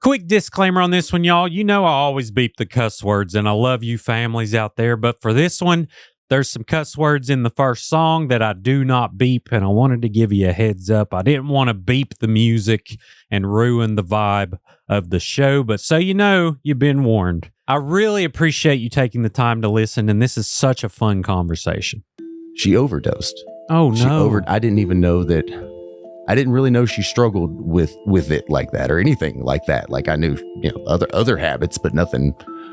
Quick disclaimer on this one, y'all. You know I always beep the cuss words, and I love you families out there. But for this one, there's some cuss words in the first song that I do not beep, and I wanted to give you a heads up. I didn't want to beep the music and ruin the vibe of the show, but so you know, you've been warned. I really appreciate you taking the time to listen, and this is such a fun conversation. She overdosed. Oh, no. I didn't even know that. I didn't really know she struggled with it like that or anything like that. Like I knew, other habits, but nothing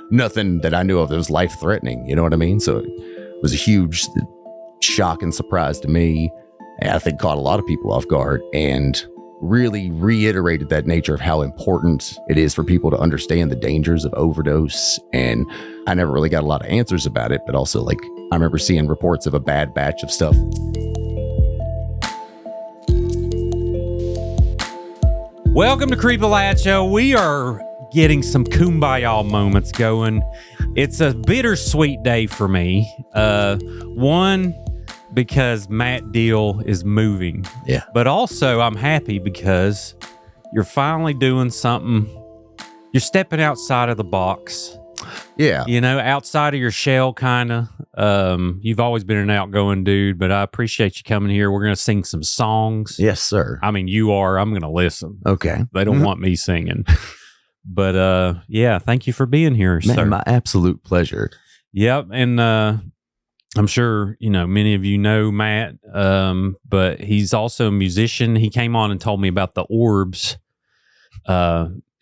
that I knew of that was life threatening. You know what I mean? So it was a huge shock and surprise to me. And I think caught a lot of people off guard and really reiterated that nature of how important it is for people to understand the dangers of overdose. And I never really got a lot of answers about it, but also like I remember seeing reports of a bad batch of stuff. Welcome to Creepalachia. We are getting some kumbaya moments going. It's a bittersweet day for me. One, because Matt Deal is moving. Yeah. But also I'm happy because you're finally doing something. You're stepping outside of the box. Yeah. Outside of your shell, kind of. You've always been an outgoing dude, but I appreciate you coming here. We're going to sing some songs. Yes, sir. I mean, you are. I'm going to listen. Okay. They don't want me singing. But, yeah, thank you for being here, Man, sir. my absolute pleasure. Yep. And I'm sure, many of you know Matt, but he's also a musician. He came on and told me about the orbs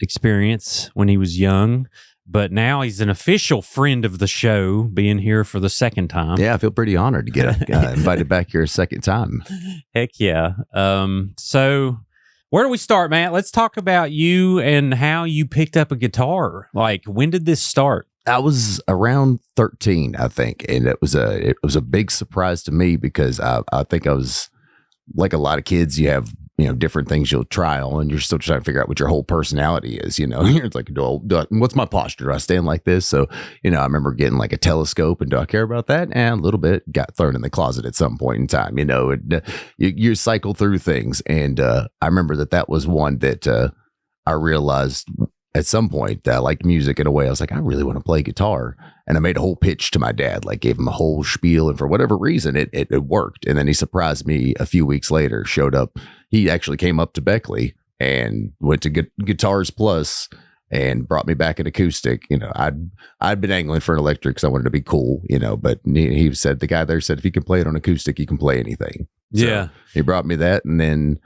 experience when he was young. But now he's an official friend of the show, being here for the second time. Yeah, I feel pretty honored to get invited back here a second time. Heck yeah. So where do we start, Matt? Let's talk about you and how you picked up a guitar. Like, when did this start? I was around 13, I think, and it was a big surprise to me because I think I was like a lot of kids. You have different things you'll try on, and you're still trying to figure out what your whole personality is. It's like, what's my posture? Do I stand like this? So, I remember getting like a telescope, and do I care about that? And a little bit got thrown in the closet at some point in time. You cycle through things, and I remember that was one that I realized at some point that I liked music in a way. I was like, I really want to play guitar. And I made a whole pitch to my dad, like gave him a whole spiel. And for whatever reason, it worked. And then he surprised me a few weeks later, showed up. He actually came up to Beckley and went to Guitars Plus and brought me back an acoustic. I'd been angling for an electric because I wanted to be cool, but he said, the guy there said, if you can play it on acoustic, you can play anything. So yeah. He brought me that. And then,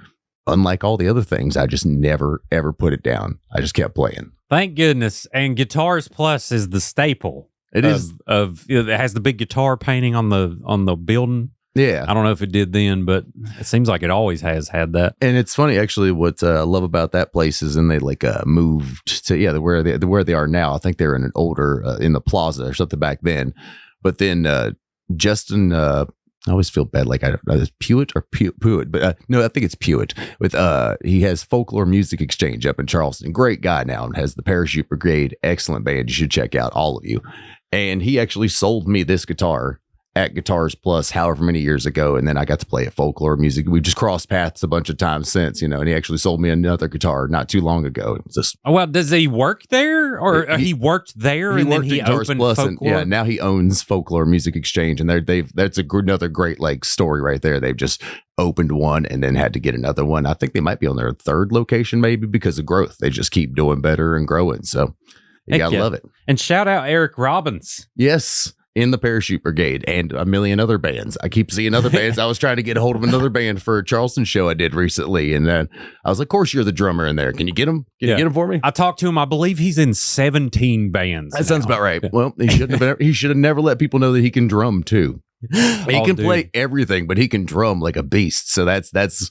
unlike all the other things, I just never, ever put it down. I just kept playing. Thank goodness. And Guitars Plus is the staple. It has the big guitar painting on the building. Yeah. I don't know if it did then, but it seems like it always has had that. And it's funny, actually, what I love about that place is, and they moved to, where they are now. I think they're in an older, in the plaza or something back then. But then Justin, I always feel bad, like I don't know, it's Pewitt or Pewitt, but no, I think it's Pewitt. With he has Folklore Music Exchange up in Charleston. Great guy now, and has the Parachute Brigade. Excellent band. You should check out, all of you. And he actually sold me this guitar at Guitars Plus however many years ago, and then I got to play at Folklore Music. We've just crossed paths a bunch of times since, and he actually sold me another guitar not too long ago. Well, does he work there, or he worked there and then he opened Folklore? And now he owns Folklore Music Exchange, and that's another great story right there. They've just opened one and then had to get another one. I think they might be on their third location, maybe because of growth. They just keep doing better and growing. So you gotta love it. And shout out Eric Robbins. Yes. In the Parachute Brigade and a million other bands. I keep seeing other bands. I was trying to get a hold of another band for a Charleston show I did recently. And then I was like, of course, you're the drummer in there. Can you get him? Can you get him for me? I talked to him. I believe he's in 17 bands. That sounds about right. Yeah. Well, he should have never let people know that he can drum too. He can play everything, but he can drum like a beast. So that's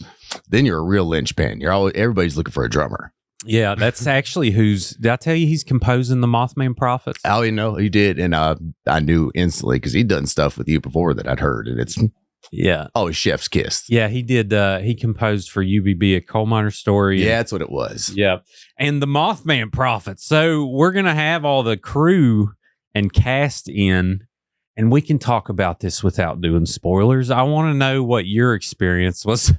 then you're a real linchpin. Everybody's looking for a drummer. Yeah, that's actually did I tell you he's composing the Mothman Prophets? Oh, he did. And I knew instantly because he'd done stuff with you before that I'd heard. And it's always chef's kiss. Yeah, he did. He composed for UBB, A Coal Miner Story. Yeah, that's what it was. Yeah. And the Mothman Prophets. So we're going to have all the crew and cast in. and we can talk about this without doing spoilers. I want to know what your experience was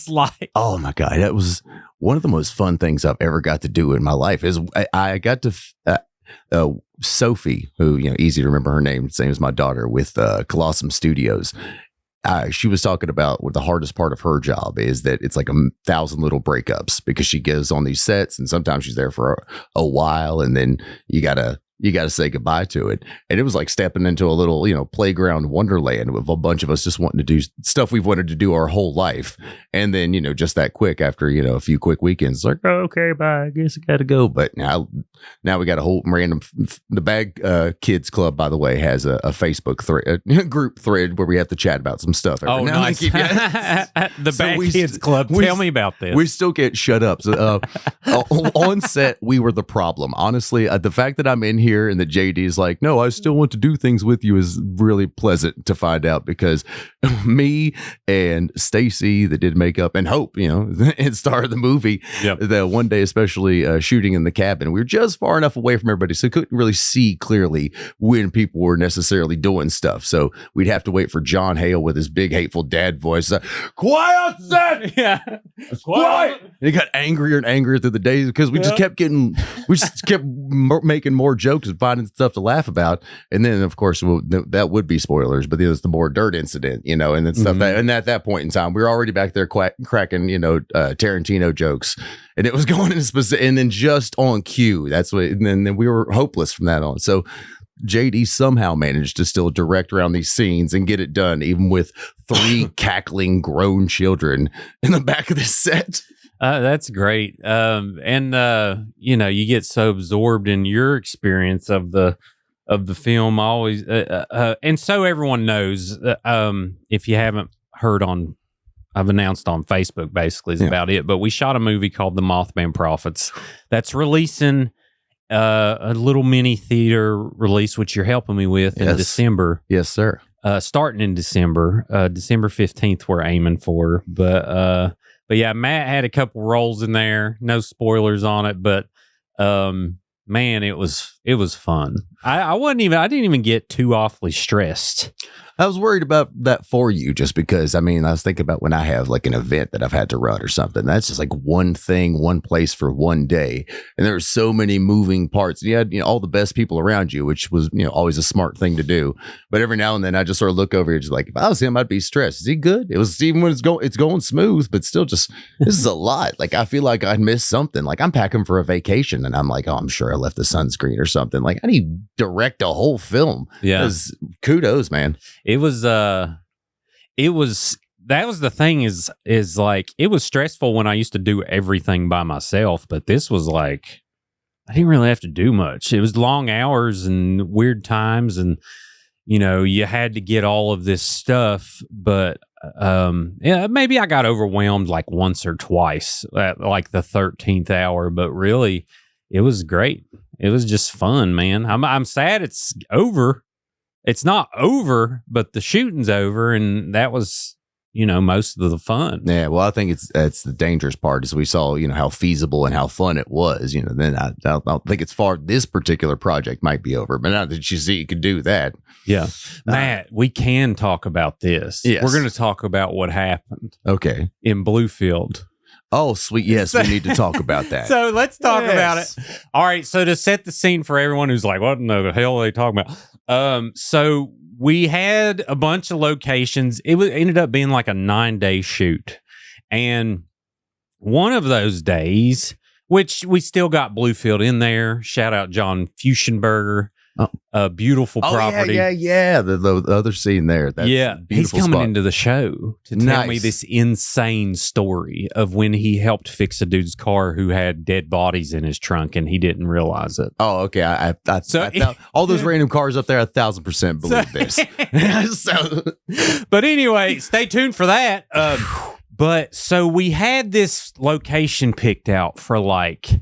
like. Oh my God. That was one of the most fun things I've ever got to do in my life. Is I got to Sophie, who, easy to remember her name, same as my daughter, with Colosseum Studios. She was talking about what the hardest part of her job is, that it's like 1,000 little breakups, because she goes on these sets and sometimes she's there for a while, and then you gotta say goodbye to it. And it was like stepping into a little, playground wonderland with a bunch of us just wanting to do stuff we've wanted to do our whole life. And then, just that quick after, a few quick weekends, like, oh, okay, bye, I guess I got to go. But now we got a whole random, the Bag Kids Club, by the way, has a Facebook thread, a group thread where we have to chat about some stuff. Oh, nice. The Bag Kids Club. Tell me about this. We still can't shut up. So, on set, we were the problem. Honestly, the fact that I'm in here and that JD is like, no, I still want to do things with you, is really pleasant to find out, because me and Stacy, that did makeup, and Hope, and star of the movie, the one day, especially shooting in the cabin, we were just far enough away from everybody, so couldn't really see clearly when people were necessarily doing stuff. So we'd have to wait for John Hale with his big hateful dad voice. Quiet, set! Yeah, quiet. And he got angrier and angrier through the days, because we just kept making more jokes and finding stuff to laugh about. And then, of course, that would be spoilers, but there's the more dirt incident, and then stuff that, and at that point in time, we were already back there cracking, Tarantino jokes, and it was going in specific, and then just on cue. That's what, and then we were hopeless from that on. So JD somehow managed to still direct around these scenes and get it done, even with 3 cackling grown children in the back of this set. That's great. You get so absorbed in your experience of the film always. And so everyone knows, if you haven't heard I've announced on Facebook basically is about it, but we shot a movie called The Mothman Prophets that's releasing a little mini theater release, which you're helping me with in December. Yes, sir. Starting in December, December 15th, we're aiming for, but yeah, Matt had a couple roles in there. No spoilers on it, but man, it was fun. I didn't even get too awfully stressed. I was worried about that for you, just because, I was thinking about when I have like an event that I've had to run or something. That's just like one thing, one place for one day. And there are so many moving parts. And you had, all the best people around you, which was, always a smart thing to do. But every now and then I just sort of look over here, just like, if I was him, I'd be stressed. Is he good? It was, even when it's going smooth, but still just, this is a lot. Like, I feel like I'd miss something. Like, I'm packing for a vacation and I'm like, oh, I'm sure I left the sunscreen or something. Like, I need to direct a whole film. Yeah. Kudos, man. That was the thing is like, it was stressful when I used to do everything by myself, but this was like, I didn't really have to do much. It was long hours and weird times, and you had to get all of this stuff, but maybe I got overwhelmed like once or twice at like the 13th hour, but really it was great. It was just fun, man. I'm sad it's over. It's not over, but the shooting's over, and that was, most of the fun. Yeah, well, I think it's the dangerous part, is we saw, how feasible and how fun it was. Then I don't think it's far. This particular project might be over, but now that you see you could do that. Yeah, Matt, we can talk about this. Yes. We're going to talk about what happened. Okay, in Bluefield. Oh, sweet. Yes, we need to talk about that. So let's talk about it. All right. So to set the scene for everyone who's like, what in the hell are they talking about? So we had a bunch of locations. It ended up being like a 9-day shoot. And one of those days, which we still got Bluefield in there. Shout out John Fuschenberger. A beautiful property. Yeah. The other scene there. That's he's coming into the show to tell me this insane story of when he helped fix a dude's car who had dead bodies in his trunk and he didn't realize it. Oh, okay. I all those random cars up there, 1,000% believe this. But anyway, stay tuned for that. But so we had this location picked out for like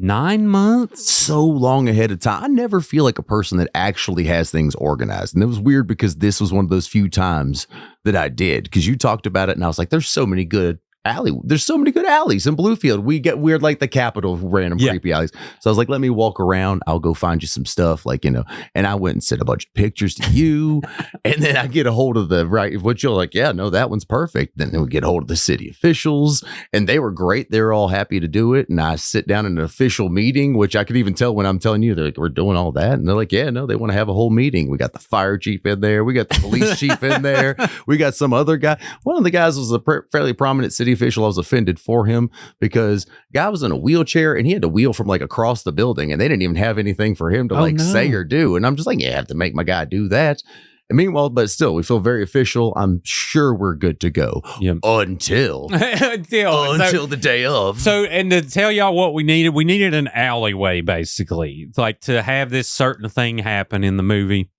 9 months, so long ahead of time. I never feel like a person that actually has things organized. And it was weird, because this was one of those few times that I did, because you talked about it and I was like, there's so many good alley. There's so many good alleys in Bluefield. We're like the capital of random creepy alleys. So I was like, let me walk around. I'll go find you some stuff, like, you know. And I went and sent a bunch of pictures to you, and then I get a hold of what you're like, yeah, no, that one's perfect. Then we get a hold of the city officials, and they were great. They were all happy to do it. And I sit down in an official meeting, which I could even tell when I'm telling you, they're like, we're doing all that, and they're like, yeah, no, they want to have a whole meeting. We got the fire chief in there. We got the police chief in there. We got some other guy. One of the guys was a fairly prominent city official. I was offended for him because guy was in a wheelchair and he had to wheel from like across the building, and they didn't even have anything for him to say or do. And I'm just like, yeah, I have to make my guy do that. And meanwhile, but still, we feel very official. I'm sure we're good to go until the day of. So, and to tell y'all what we needed an alleyway, basically, like to have this certain thing happen in the movie.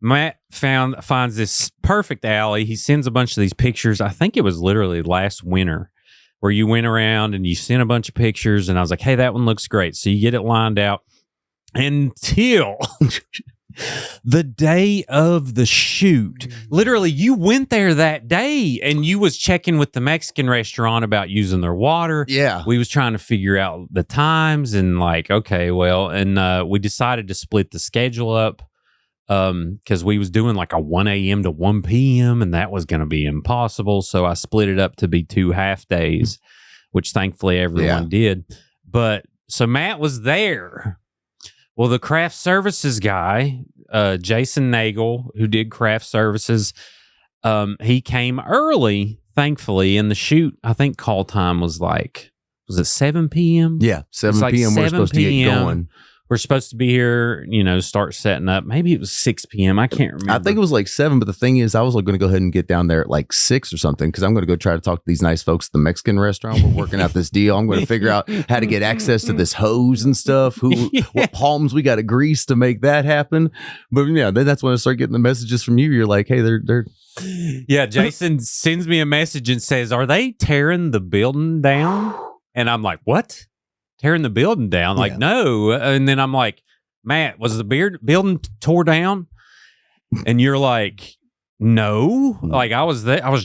Matt finds this perfect alley. He sends a bunch of these pictures. I think it was literally last winter where you went around and you sent a bunch of pictures, and I was like, hey, that one looks great. So you get it lined out until the day of the shoot. Literally, you went there that day and you was checking with the Mexican restaurant about using their water. Yeah. We was trying to figure out the times and like, okay, well, and we decided to split the schedule up. Because we was doing like a 1 a.m. to 1 p.m. and that was going to be impossible. So I split it up to be 2 half days, which thankfully everyone did. But so Matt was there. Well, the craft services guy, Jason Nagel, who did craft services, he came early, thankfully, in the shoot. I think call time was it 7 p.m.? Yeah, 7 p.m. We're supposed to get going. We're supposed to be here, start setting up. Maybe it was 6 p.m. I can't remember. I think it was like 7, but the thing is, I was going to go ahead and get down there at like 6 or something because I'm going to go try to talk to these nice folks at the Mexican restaurant. We're working out this deal. I'm going to figure out how to get access to this hose and stuff. What palms we got to grease to make that happen. But yeah, then that's when I start getting the messages from you. You're like, hey, they're. Yeah, Jason sends me a message and says, "Are they tearing the building down?" And I'm like, "What? Tearing the building down?" Like, no. And then I'm like, Matt, was the building tore down? And you're like, no. Like, I was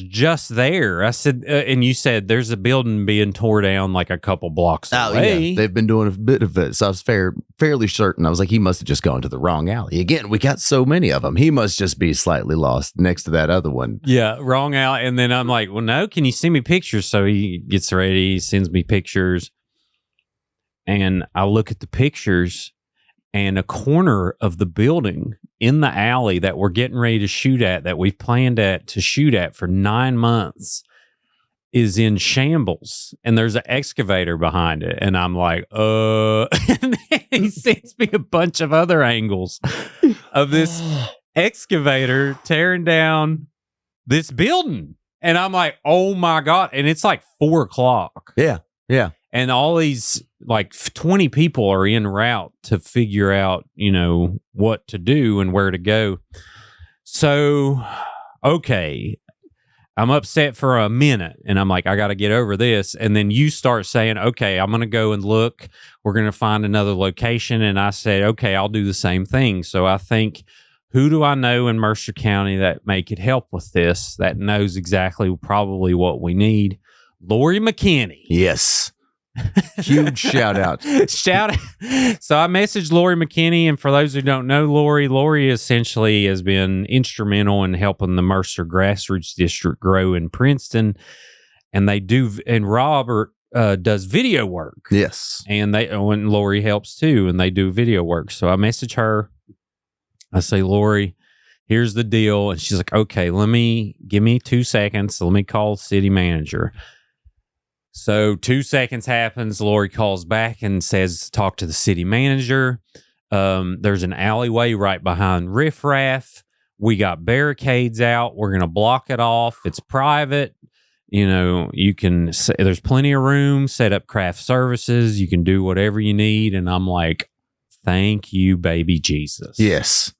just there. I said, and you said there's a building being tore down like a couple blocks away. Yeah. They've been doing a bit of it. So I was fairly certain. I was like, he must have just gone to the wrong alley. Again, we got so many of them. He must just be slightly lost next to that other one. Yeah, wrong alley. And then I'm like, well, no, can you send me pictures? So he gets ready, sends me pictures. And I look at the pictures, and a corner of the building in the alley that we're getting ready to shoot at, that we've planned to shoot at for 9 months, is in shambles. And there's an excavator behind it. And I'm like, and then he sends me a bunch of other angles of this excavator tearing down this building. And I'm like, oh my God. And it's like 4:00. Yeah. Yeah. And all these like 20 people are en route to figure out, what to do and where to go. So, okay, I'm upset for a minute and I'm like, I got to get over this. And then you start saying, okay, I'm going to go and look. We're going to find another location. And I said, okay, I'll do the same thing. So I think, who do I know in Mercer County that could help with this, that knows exactly probably what we need? Lori McKinney. Yes. Huge shout out. So I messaged Lori McKinney, and for those who don't know Lori essentially has been instrumental in helping the Mercer Grassroots District grow in Princeton. And Robert does video work. Yes. And Lori helps too, and they do video work. So I message her. I say, Lori, here's the deal. And she's like, okay, give me 2 seconds. Let me call the city manager. So 2 seconds happens. Lori calls back and says, talk to the city manager. There's an alleyway right behind Riff Raff. We got barricades out. We're going to block it off. It's private. There's plenty of room, set up craft services. You can do whatever you need. And I'm like, thank you, baby Jesus. Yes.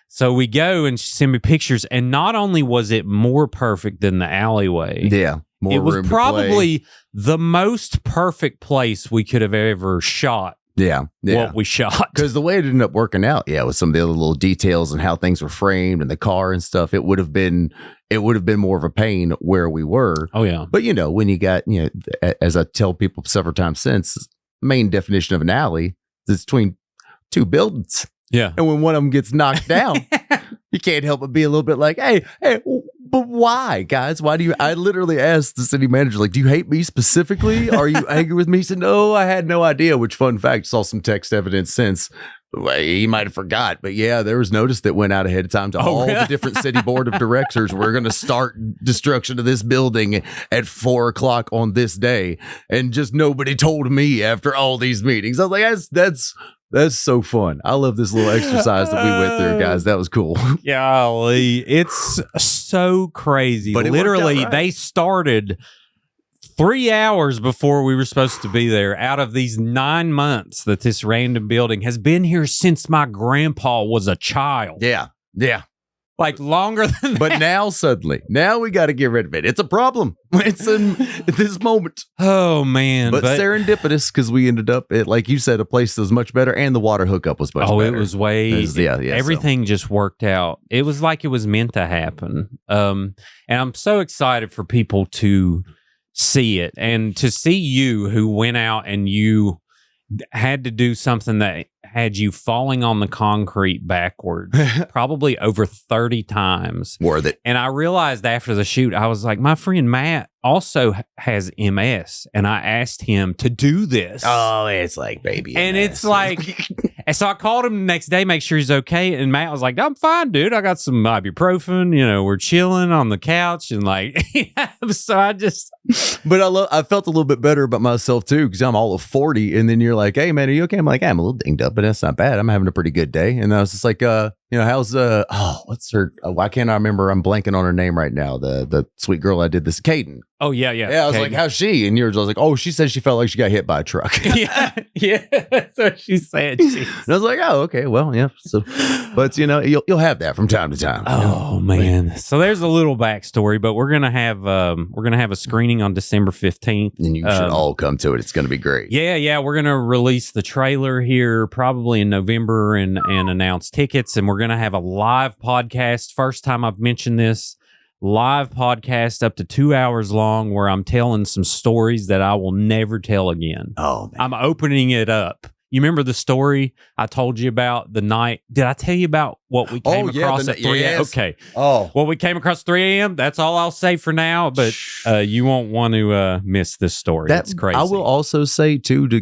So we go and she sent me pictures. And not only was it more perfect than the alleyway. Yeah. It was probably the most perfect place we could have ever shot what we shot. Because the way it ended up working out, with some of the other little details and how things were framed and the car and stuff, it would have been more of a pain where we were. Oh yeah. But when you got, as I tell people several times since, main definition of an alley is between two buildings. Yeah. And when one of them gets knocked down, you can't help but be a little bit like, hey, but why, guys? Why do you? I literally asked the city manager, like, do you hate me specifically? Are you angry with me? He said, no, I had no idea. Which, fun fact, saw some text evidence since. Well, he might have forgot, but there was notice that went out ahead of time to all the different city board of directors. We're going to start destruction of this building at 4:00 on this day, and just nobody told me after all these meetings. I was like, that's so fun. I love this little exercise that we went through, guys. That was cool. Golly, it's so crazy. But literally, they started 3 hours before we were supposed to be there. Out of these 9 months that this random building has been here since my grandpa was a child. Yeah. Like longer than that. But now we got to get rid of it. It's a problem. It's in this moment. Oh, man. But serendipitous, because we ended up at, like you said, a place that was much better, and the water hookup was much better. It was everything just worked out. It was like it was meant to happen. And I'm so excited for people to see it, and to see you who went out and you had to do something that had you falling on the concrete backwards probably over 30 times. Worth it. And I realized after the shoot, I was like, my friend Matt also has MS, and I asked him to do this. Oh, it's like baby and MS. It's like, and so I called him the next day, make sure he's okay. And Matt was like, I'm fine, dude. I got some ibuprofen. We're chilling on the couch, and like, so I just. But I felt a little bit better about myself too, because I'm all of 40, and then you're like, hey man, are you okay? I'm like, I'm a little dinged up, but that's not bad. I'm having a pretty good day. And I was just like, how's what's her? Why can't I remember? I'm blanking on her name right now. The sweet girl I did this, Caden. Oh yeah. I was like, how's she? And yours, I was like, oh, she said she felt like she got hit by a truck. yeah. That's what she said. And I was like, oh, okay, well, yeah. So, but you'll have that from time to time. Oh man. So there's a little backstory, but we're gonna have a screening on December 15th, and you should all come to it. It's gonna be great. Yeah. We're gonna release the trailer here probably in November and announce tickets, and we're gonna have a live podcast. First time I've mentioned this. Live podcast up to 2 hours long, where I'm telling some stories that I will never tell again. Oh, man. I'm opening it up. You remember the story I told you about the night? Did I tell you about what we came across at 3 a.m.? Okay. Oh. What we came across at 3 a.m.? That's all I'll say for now, but you won't want to miss this story. That's crazy. I will also say, too, to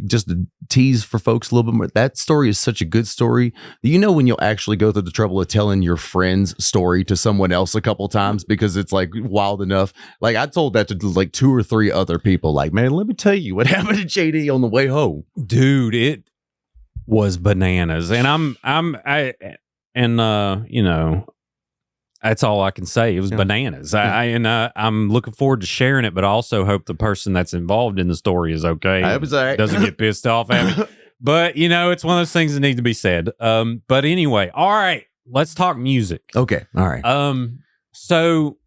tease for folks a little bit more, that story is such a good story. When you'll actually go through the trouble of telling your friend's story to someone else a couple times, because it's like wild enough. Like, I told that to like 2 or 3 other people, like, man, let me tell you what happened to JD on the way home. Dude, it was bananas. And that's all I can say. It was bananas. I'm looking forward to sharing it, but I also hope the person that's involved in the story is okay. I was doesn't get pissed off at me. But it's one of those things that need to be said. But anyway, all right, let's talk music. Okay. All right. So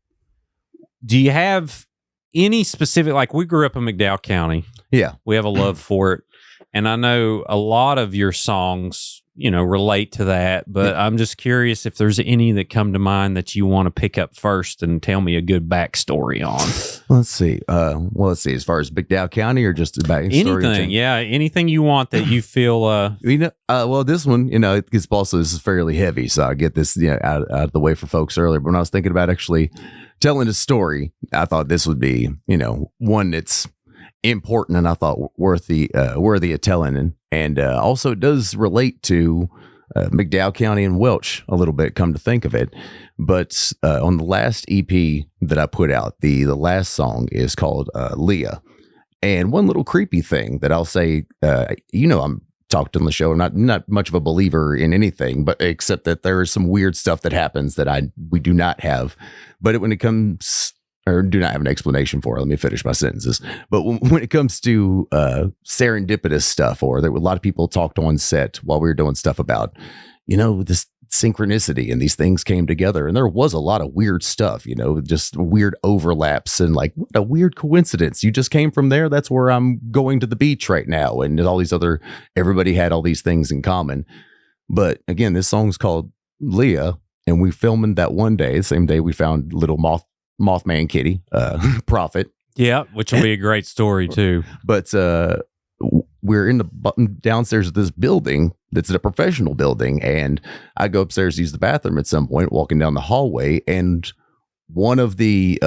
do you have any specific, like, we grew up in McDowell County. Yeah. We have a love for it. And I know a lot of your songs, relate to that, but I'm just curious if there's any that come to mind that you want to pick up first and tell me a good backstory on. Let's see. As far as McDowell County, or just a backstory? Anything. Yeah. Anything you want that you feel. This one, it's also, this is fairly heavy, so I get this out of the way for folks earlier. But when I was thinking about actually telling a story, I thought this would be, one that's important, and I thought worthy of telling, and also it does relate to McDowell County and Welch a little bit, come to think of it. But on the last EP that I put out, the last song is called Leah. And one little creepy thing that I'll say, I'm talked on the show, I'm not much of a believer in anything, but except that there is some weird stuff that happens that we do not have. But when it comes, or do not have an explanation for. Let me finish my sentences. But when it comes to serendipitous stuff, or that a lot of people talked on set while we were doing stuff about, this synchronicity and these things came together. And there was a lot of weird stuff, just weird overlaps and like, what a weird coincidence. You just came from there. That's where I'm going to the beach right now. And all these everybody had all these things in common. But again, this song's called Leah, and we filmed that one day, the same day we found little Mothman Kitty, Prophet. Yeah, which will be a great story too. But we're in the downstairs of this building that's a professional building, and I go upstairs to use the bathroom at some point, walking down the hallway, and one of the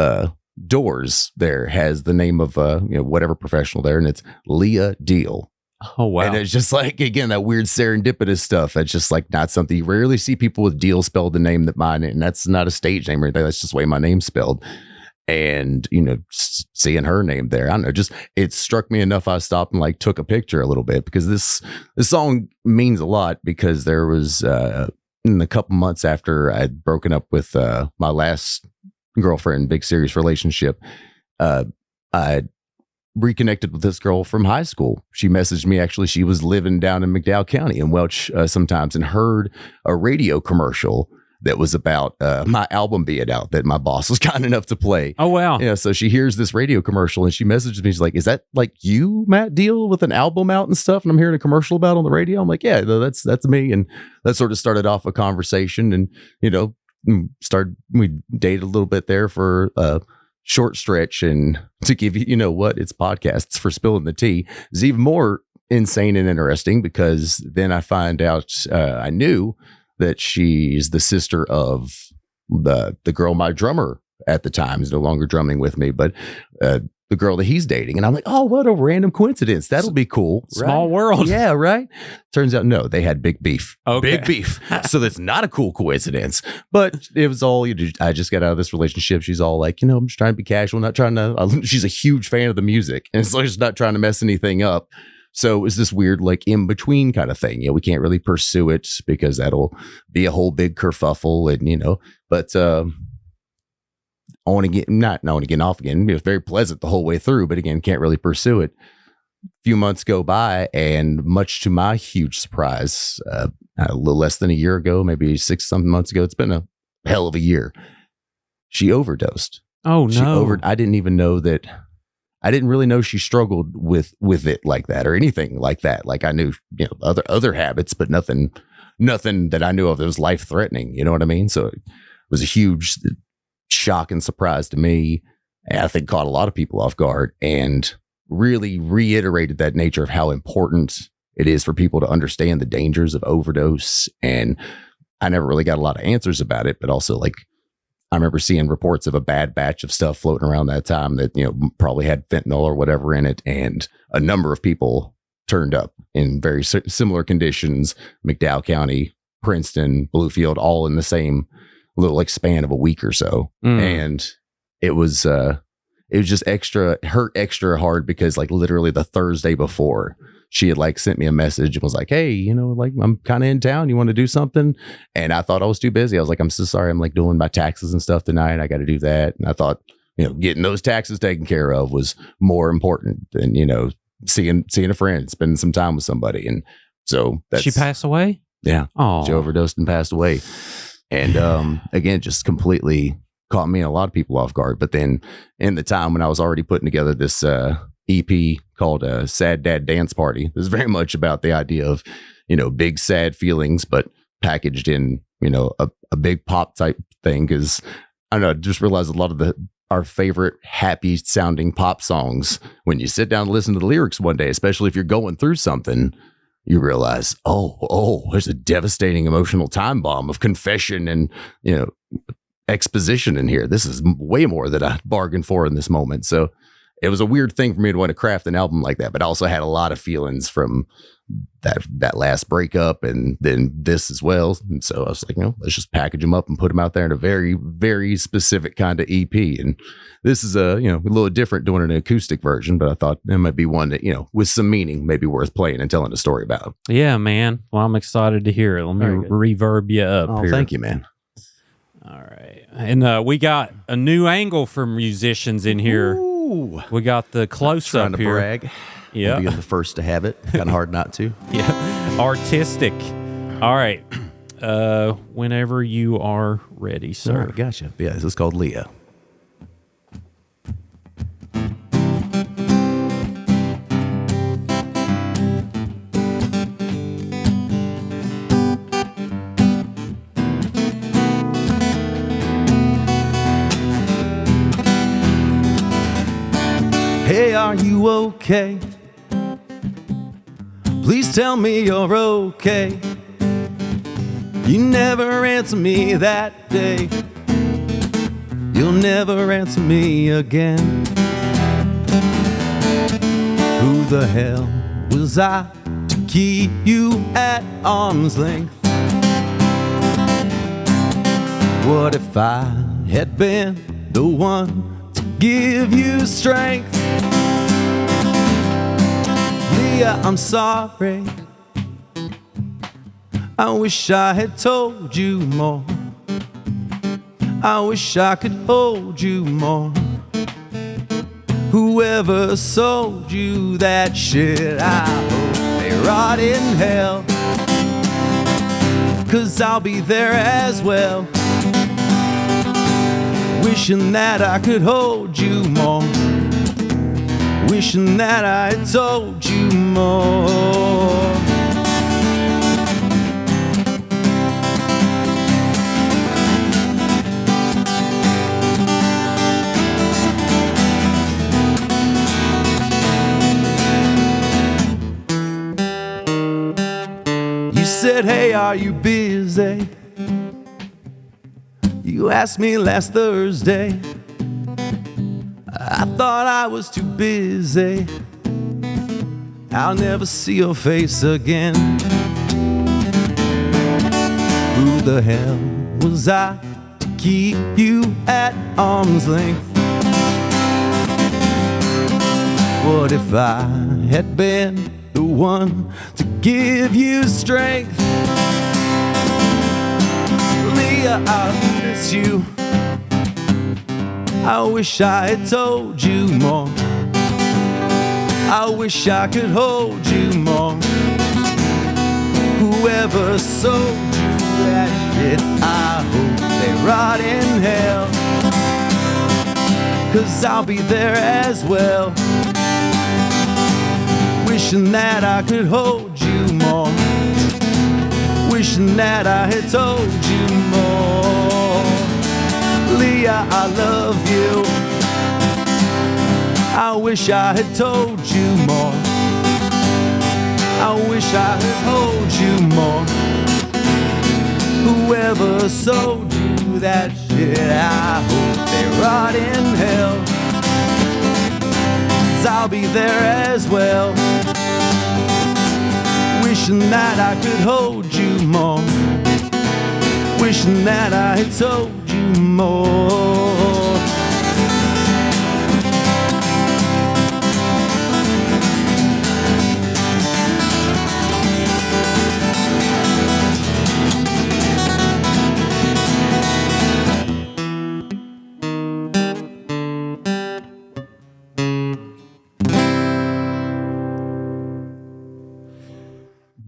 doors there has the name of whatever professional there, and it's Leah Deal. Oh, wow. And it's just like, again, that weird serendipitous stuff. That's just like not something you rarely see people with Deal spelled the name that mine, and that's not a stage name or anything. That's just the way my name's spelled. And, seeing her name there, I don't know, just it struck me enough. I stopped and like took a picture a little bit because this song means a lot, because there was in a couple months after I'd broken up with my last girlfriend, big serious relationship, I reconnected with this girl from high school. She messaged me. Actually, she was living down in McDowell County in Welch sometimes, and heard a radio commercial that was about my album being out that my boss was kind enough to play. Oh, wow. Yeah. So she hears this radio commercial and she messages me. She's like, is that like you, Matt Deal, with an album out and stuff? And I'm hearing a commercial about it on the radio. I'm like, yeah, that's me. And that sort of started off a conversation, and, we dated a little bit there for a short stretch. And to give you, it's podcasts for spilling the tea is even more insane and interesting, because then I find out I knew that she's the sister of the girl my drummer at the time is no longer drumming with me, but the girl that he's dating. And I'm like, oh, what a random coincidence. That'll be cool. Small right? world. Yeah, right? Turns out, no, they had big beef. Okay. Big beef. So that's not a cool coincidence. But it was all, I just got out of this relationship. She's all like, I'm just trying to be casual, not trying to, she's a huge fan of the music. And so she's not trying to mess anything up. So it's this weird, like, in between kind of thing. We can't really pursue it because that'll be a whole big kerfuffle, and but I want to get off again. It was very pleasant the whole way through, but again, can't really pursue it. A few months go by, and much to my huge surprise, a little less than a year ago, maybe 6-something months ago, it's been a hell of a year, she overdosed. Oh, no. I didn't even know that. I didn't really know she struggled with it like that or anything like that. Like I knew, other habits, but nothing that I knew of that was life threatening. You know what I mean? So it was a huge shock and surprise to me. And I think caught a lot of people off guard, and really reiterated that nature of how important it is for people to understand the dangers of overdose. And I never really got a lot of answers about it, but also like, I remember seeing reports of a bad batch of stuff floating around that time that, probably had fentanyl or whatever in it. And a number of people turned up in very similar conditions, McDowell County, Princeton, Bluefield, all in the same little like span of a week or so. And it was just hurt extra hard because like literally the Thursday before, she had like sent me a message and was like, hey, like I'm kind of in town. You want to do something? And I thought I was too busy. I was like, I'm so sorry. I'm like doing my taxes and stuff tonight. I got to do that. And I thought, getting those taxes taken care of was more important than, seeing a friend, spending some time with somebody. And so she passed away? Yeah. Oh, she overdosed and passed away. And again, just completely caught me and a lot of people off guard. But then in the time when I was already putting together this EP called Sad Dad Dance Party, it was very much about the idea of, big sad feelings, but packaged in, a big pop type thing. Because I don't know, I just realized a lot of our favorite happy sounding pop songs, when you sit down and listen to the lyrics one day, especially if you're going through something, you realize, oh, there's a devastating emotional time bomb of confession and, exposition in here. This is way more than I bargained for in this moment. So it was a weird thing for me to want to craft an album like that, but I also had a lot of feelings from that last breakup and then this as well. And so I was like, let's just package them up and put them out there in a very, very specific kind of EP. And this is a little different doing an acoustic version, but I thought it might be one that, with some meaning, maybe worth playing and telling a story about. Yeah, man. Well, I'm excited to hear it. Let me reverb you up here. Thank you, man. All right. And we got a new angle for musicians in here. Ooh. We got the close-up to here. Brag. Yeah. Being the first to have it. Kind of hard not to. Yeah. Artistic. All right. Whenever you are ready, sir. All right, gotcha. Yeah, this is called Leah. Hey, are you okay? Please tell me you're okay. You never answer me that day. You'll never answer me again. Who the hell was I to keep you at arm's length? What if I had been the one to give you strength? Leah, I'm sorry. I wish I had told you more. I wish I could hold you more. Whoever sold you that shit, I hope they rot in hell. 'Cause I'll be there as well. Wishing that I could hold you more. Wishing that I had told you more. You said, hey, are you busy? You asked me last Thursday. I thought I was too busy. I'll never see your face again. Who the hell was I to keep you at arm's length? What if I had been the one to give you strength? Leah, I miss you. I wish I had told you more. I wish I could hold you more. Whoever sold you that shit, I hope they rot in hell. 'Cause I'll be there as well. Wishing that I could hold you more. Wishing that I had told you more. Leah, I love you. I wish I had told you more. I wish I had told you more. Whoever sold you that shit, I hope they rot in hell. 'Cause I'll be there as well. Wishing that I could hold you more. Wishing that I had told you more.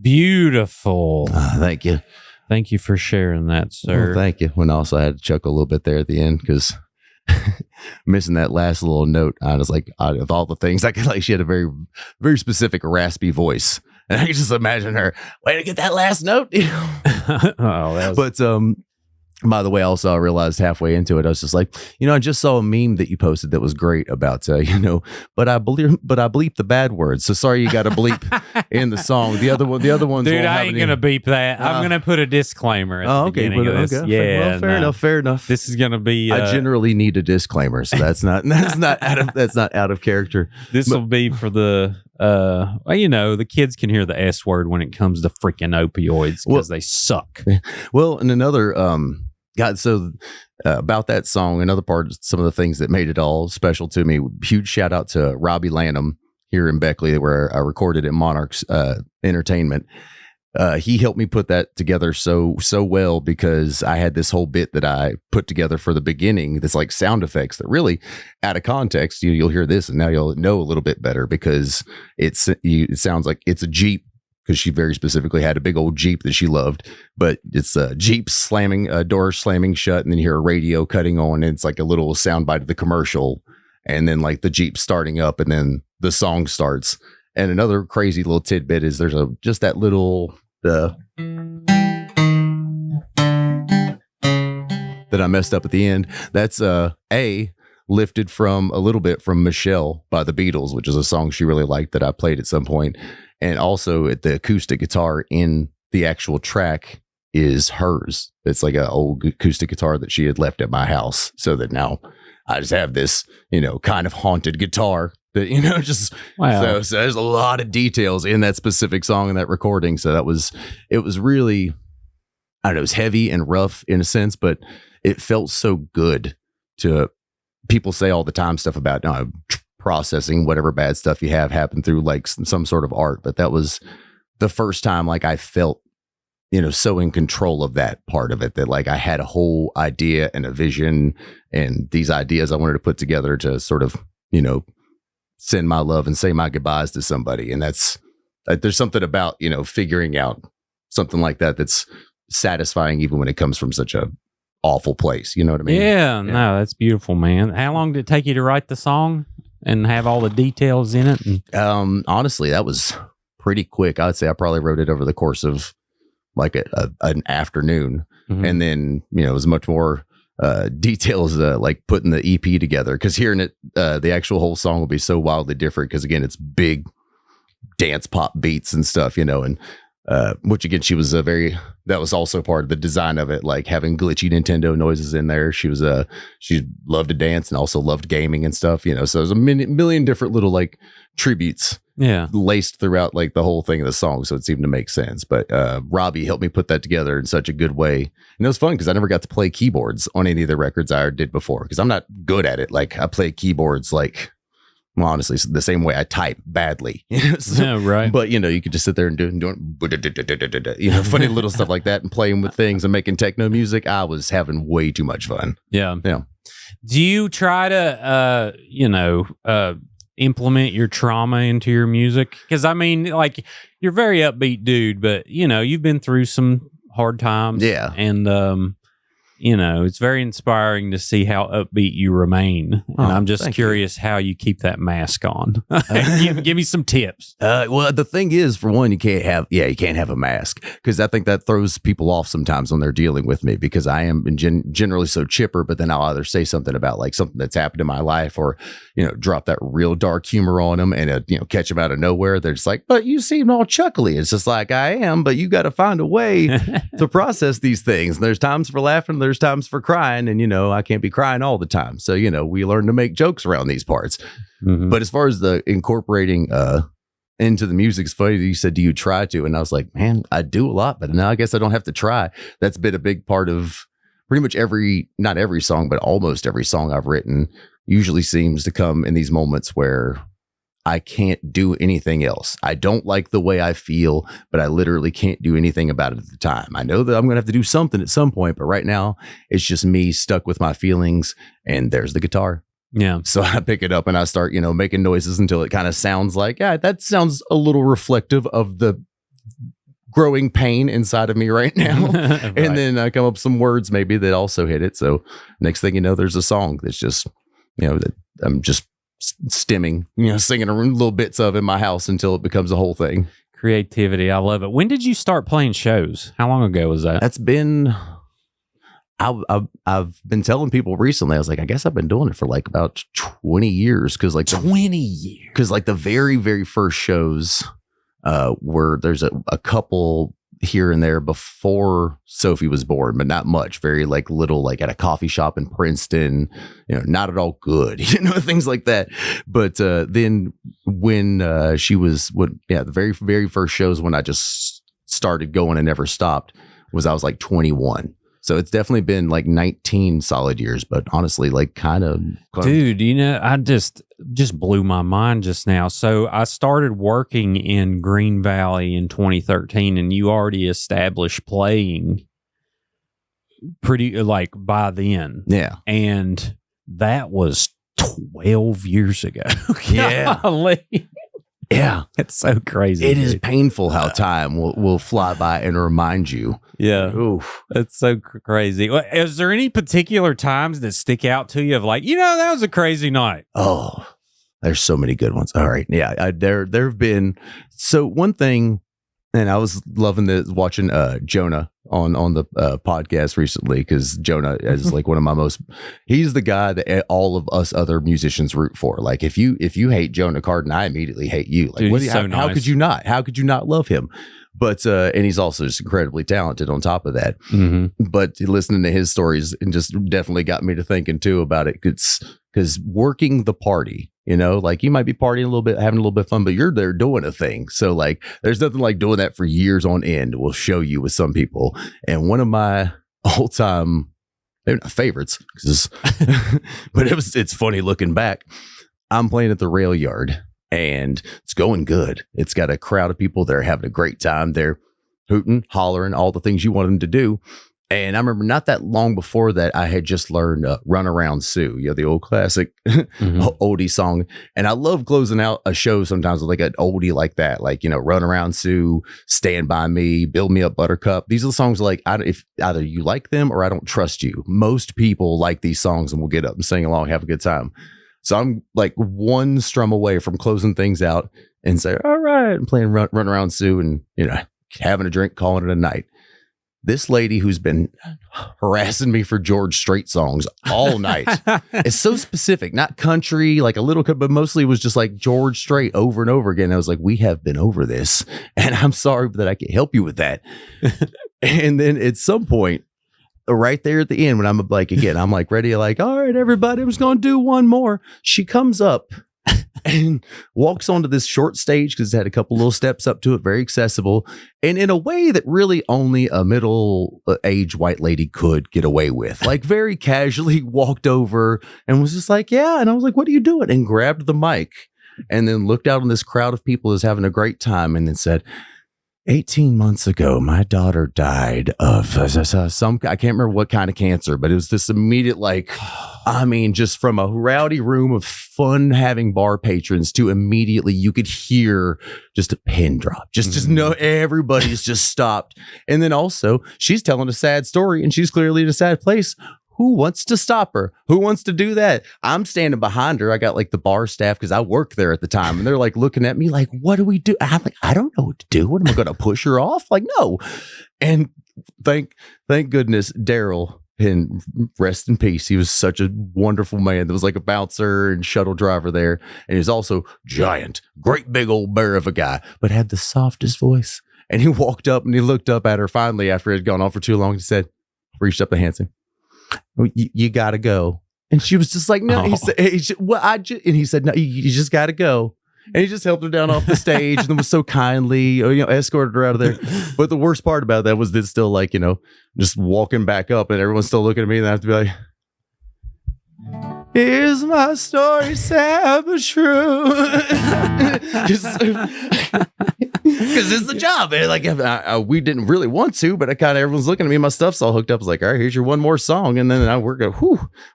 Beautiful. Thank you. Thank you for sharing that, sir. Well, thank you. And also I had to chuckle a little bit there at the end because missing that last little note. I was like, out of all the things, I could like, she had a very, very specific raspy voice. And I could just imagine her, way to get that last note. But by the way, also I realized halfway into it, I was just like, I just saw a meme that you posted that was great about, but I bleep the bad words. So sorry, you got to bleep in the song. The other ones, dude, I ain't gonna beep that. I'm gonna put a disclaimer at the beginning of this. Okay. Yeah, well, fair enough. This is gonna be. I generally need a disclaimer, so that's not out of character. This will be for the. The kids can hear the S word when it comes to freaking opioids because they suck. Well, and another about that song, another part, some of the things that made it all special to me. Huge shout out to Robbie Lanham here in Beckley, where I recorded at Monarchs Entertainment. He helped me put that together so well because I had this whole bit that I put together for the beginning. That's like sound effects that really, out of context, you'll hear this and now you'll know a little bit better because it sounds like it's a Jeep because she very specifically had a big old Jeep that she loved. But it's a Jeep slamming, door slamming shut, and then you hear a radio cutting on, and it's like a little soundbite of the commercial, and then like the Jeep starting up, and then the song starts. And another crazy little tidbit is there's just that little that I messed up at the end. That's lifted from a little bit from Michelle by the Beatles, which is a song she really liked that I played at some point. And also at the acoustic guitar in the actual track is hers. It's like an old acoustic guitar that she had left at my house. So that now I just have this, kind of haunted guitar that, just, wow. So there's a lot of details in that specific song and that recording. So it was really, I don't know, it was heavy and rough in a sense, but it felt so good to, people say all the time stuff about processing whatever bad stuff you have happen through like some sort of art. But that was the first time like I felt, so in control of that part of it, that like I had a whole idea and a vision and these ideas I wanted to put together to sort of, send my love and say my goodbyes to somebody. And that's, there's something about, figuring out something like that that's satisfying even when it comes from such a awful place. You know what I mean? Yeah, no, that's beautiful, man. How long did it take you to write the song and have all the details in it? Honestly, that was pretty quick. I'd say I probably wrote it over the course of like an afternoon. Mm-hmm. And then, it was much more details like putting the EP together, because hearing it, the actual whole song will be so wildly different because again, it's big dance pop beats and stuff, and which again, she was that was also part of the design of it, like having glitchy Nintendo noises in there. She loved to dance and also loved gaming and stuff, so there's a million different little like tributes laced throughout like the whole thing of the song. So it seemed to make sense. But Robbie helped me put that together in such a good way. And it was fun because I never got to play keyboards on any of the records I did before, because I'm not good at it. Like I play keyboards like, well, honestly, the same way I type badly. Right. But, you could just sit there and doing funny little stuff like that and playing with things and making techno music. I was having way too much fun. Yeah. Do you try to, implement your trauma into your music? Because I mean, like, you're a very upbeat dude, but you've been through some hard times. Yeah. And it's very inspiring to see how upbeat you remain. And I'm just curious how you keep that mask on. Give me some tips. Well, the thing is, for one, you can't have a mask, because I think that throws people off sometimes when they're dealing with me, because I am generally so chipper, but then I'll either say something about like something that's happened in my life, or, drop that real dark humor on them and, catch them out of nowhere. They're just like, but you seem all chuckly. It's just like, I am, but you got to find a way to process these things. And there's times for laughing, there's times for crying, and I can't be crying all the time, so we learn to make jokes around these parts. Mm-hmm. But as far as the incorporating into the music, it's funny that you said, do you try to? And I was like, man, I do a lot, but now I guess I don't have to try. That's been a big part of pretty much not every song, but almost every song I've written usually seems to come in these moments where I can't do anything else. I don't like the way I feel, but I literally can't do anything about it at the time. I know that I'm going to have to do something at some point, but right now it's just me stuck with my feelings, and there's the guitar. Yeah. So I pick it up and I start, making noises until it kind of sounds like, that sounds a little reflective of the growing pain inside of me right now. Right. And then I come up with some words maybe that also hit it. So next thing you know, there's a song that's just, that I'm just stemming, singing little bits of in my house until it becomes a whole thing. Creativity. I love it. When did you start playing shows? How long ago was that? That's been, I've been telling people recently, I was like, I guess I've been doing it for like about 20 years. Cause like 20 years. Cause like the very, very first shows where there's a couple here and there before Sophie was born, but not much, very like little, like at a coffee shop in Princeton, not at all good, things like that. But then when she was, the very, very first shows when I just started going and never stopped I was like 21. So it's definitely been like 19 solid years, but honestly, like kind of. Dude, I just blew my mind just now. So I started working in Green Valley in 2013, and you already established playing pretty like by then. Yeah. And that was 12 years ago. Yeah. Yeah. It's so crazy. It is painful how time will fly by and remind you. Yeah. Oof. It's so crazy. Is there any particular times that stick out to you of like, that was a crazy night? Oh, there's so many good ones. All right. Yeah. There have been. So one thing, and I was loving watching Jonah on the podcast recently, because Jonah is like one of my he's the guy that all of us other musicians root for. Like if you hate Jonah Carden, I immediately hate you. Like, dude, he's so how nice. could you not? How could you not love him? But and he's also just incredibly talented on top of that. Mm-hmm. But listening to his stories and just definitely got me to thinking too about it. Because working the party, like you might be partying a little bit, having a little bit of fun, but you're there doing a thing. So like, there's nothing like doing that for years on end. We'll show you with some people. And one of my all-time, maybe not favorites, but it's funny looking back. I'm playing at the rail yard. And it's going good. It's got a crowd of people that are having a great time. They're hooting, hollering, all the things you want them to do. And I remember not that long before that, I had just learned Run Around Sue, the old classic oldie song. And I love closing out a show sometimes with like an oldie like that, like, Run Around Sue, Stand By Me, Build Me Up Buttercup. These are the songs like, if either you like them or I don't trust you. Most people like these songs and will get up and sing along, have a good time. So I'm like one strum away from closing things out and say, all right, I'm playing Run Around Sue and, having a drink, calling it a night. This lady who's been harassing me for George Strait songs all night. It's so specific, not country, like a little, but mostly it was just like George Strait over and over again. I was like, we have been over this and I'm sorry that I can't help you with that. And then at some point, right there at the end, when I'm like, again, I'm like ready, like, all right, everybody, I'm just going to do one more. She comes up and walks onto this short stage because it had a couple little steps up to it, very accessible. And in a way that really only a middle-aged white lady could get away with, like very casually walked over and was just like, yeah. And I was like, what are you doing? And grabbed the mic and then looked out on this crowd of people who's having a great time and then said, 18 months ago, my daughter died of some, I can't remember what kind of cancer, but it was this immediate, like, just from a rowdy room of fun having bar patrons to immediately you could hear just a pin drop. Just know everybody's just stopped. And then also she's telling a sad story and she's clearly in a sad place. Who wants to stop her? Who wants to do that? I'm standing behind her. I got like the bar staff because I worked there at the time. And they're like looking at me like, what do we do? I'm like, I don't know what to do. What am I going to push her off? Like, no. And thank goodness, Daryl, and rest in peace. He was such a wonderful man. There was like a bouncer and shuttle driver there. And he was also giant, great big old bear of a guy, but had the softest voice. And he walked up and he looked up at her finally after it had gone on for too long. He said, reached up to Hanson. You got to go. And she was just like, no. He said, and he said, no, you just got to go. And he just helped her down off the stage and then was so kindly, escorted her out of there. But the worst part about that was that still like, just walking back up and everyone's still looking at me and I have to be like, is my story sad but true? Because it's the job, man. Like we didn't really want to, but everyone's looking at me. My stuff's all hooked up. It's like, all right, here's your one more song, and then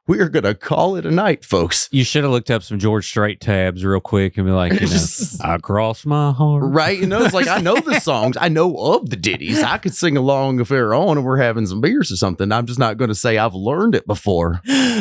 we are gonna call it a night, folks. You should have looked up some George Strait tabs real quick and be like, I cross my heart, right? It's like I know the songs, I know of the ditties. I could sing along if they're on, and we're having some beers or something. I'm just not going to say I've learned it before,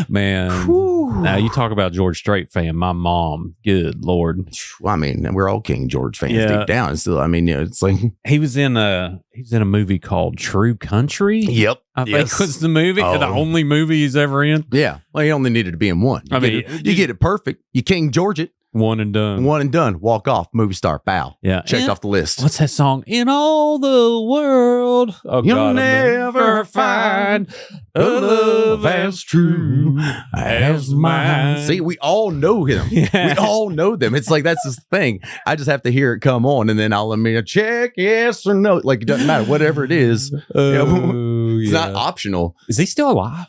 man. Whew. Now you talk about George Strait fan. My mom, good Lord. Well, we're all King George fans deep down. Still, it's like he was in a movie called True Country. Yep, I think was the movie, the only movie he's ever in. Yeah, well, he only needed to be in one. You get it perfect. You King George it. One and done. Walk off. Movie star. Bow. Yeah. Checked off the list. What's that song? In all the world, you'll never find a love as true as mine. See, we all know him. Yeah. We all know them. It's like that's his thing. I just have to hear it come on, and then I'll check yes or no. Like it doesn't matter. Whatever it is, it's not optional. Is he still alive?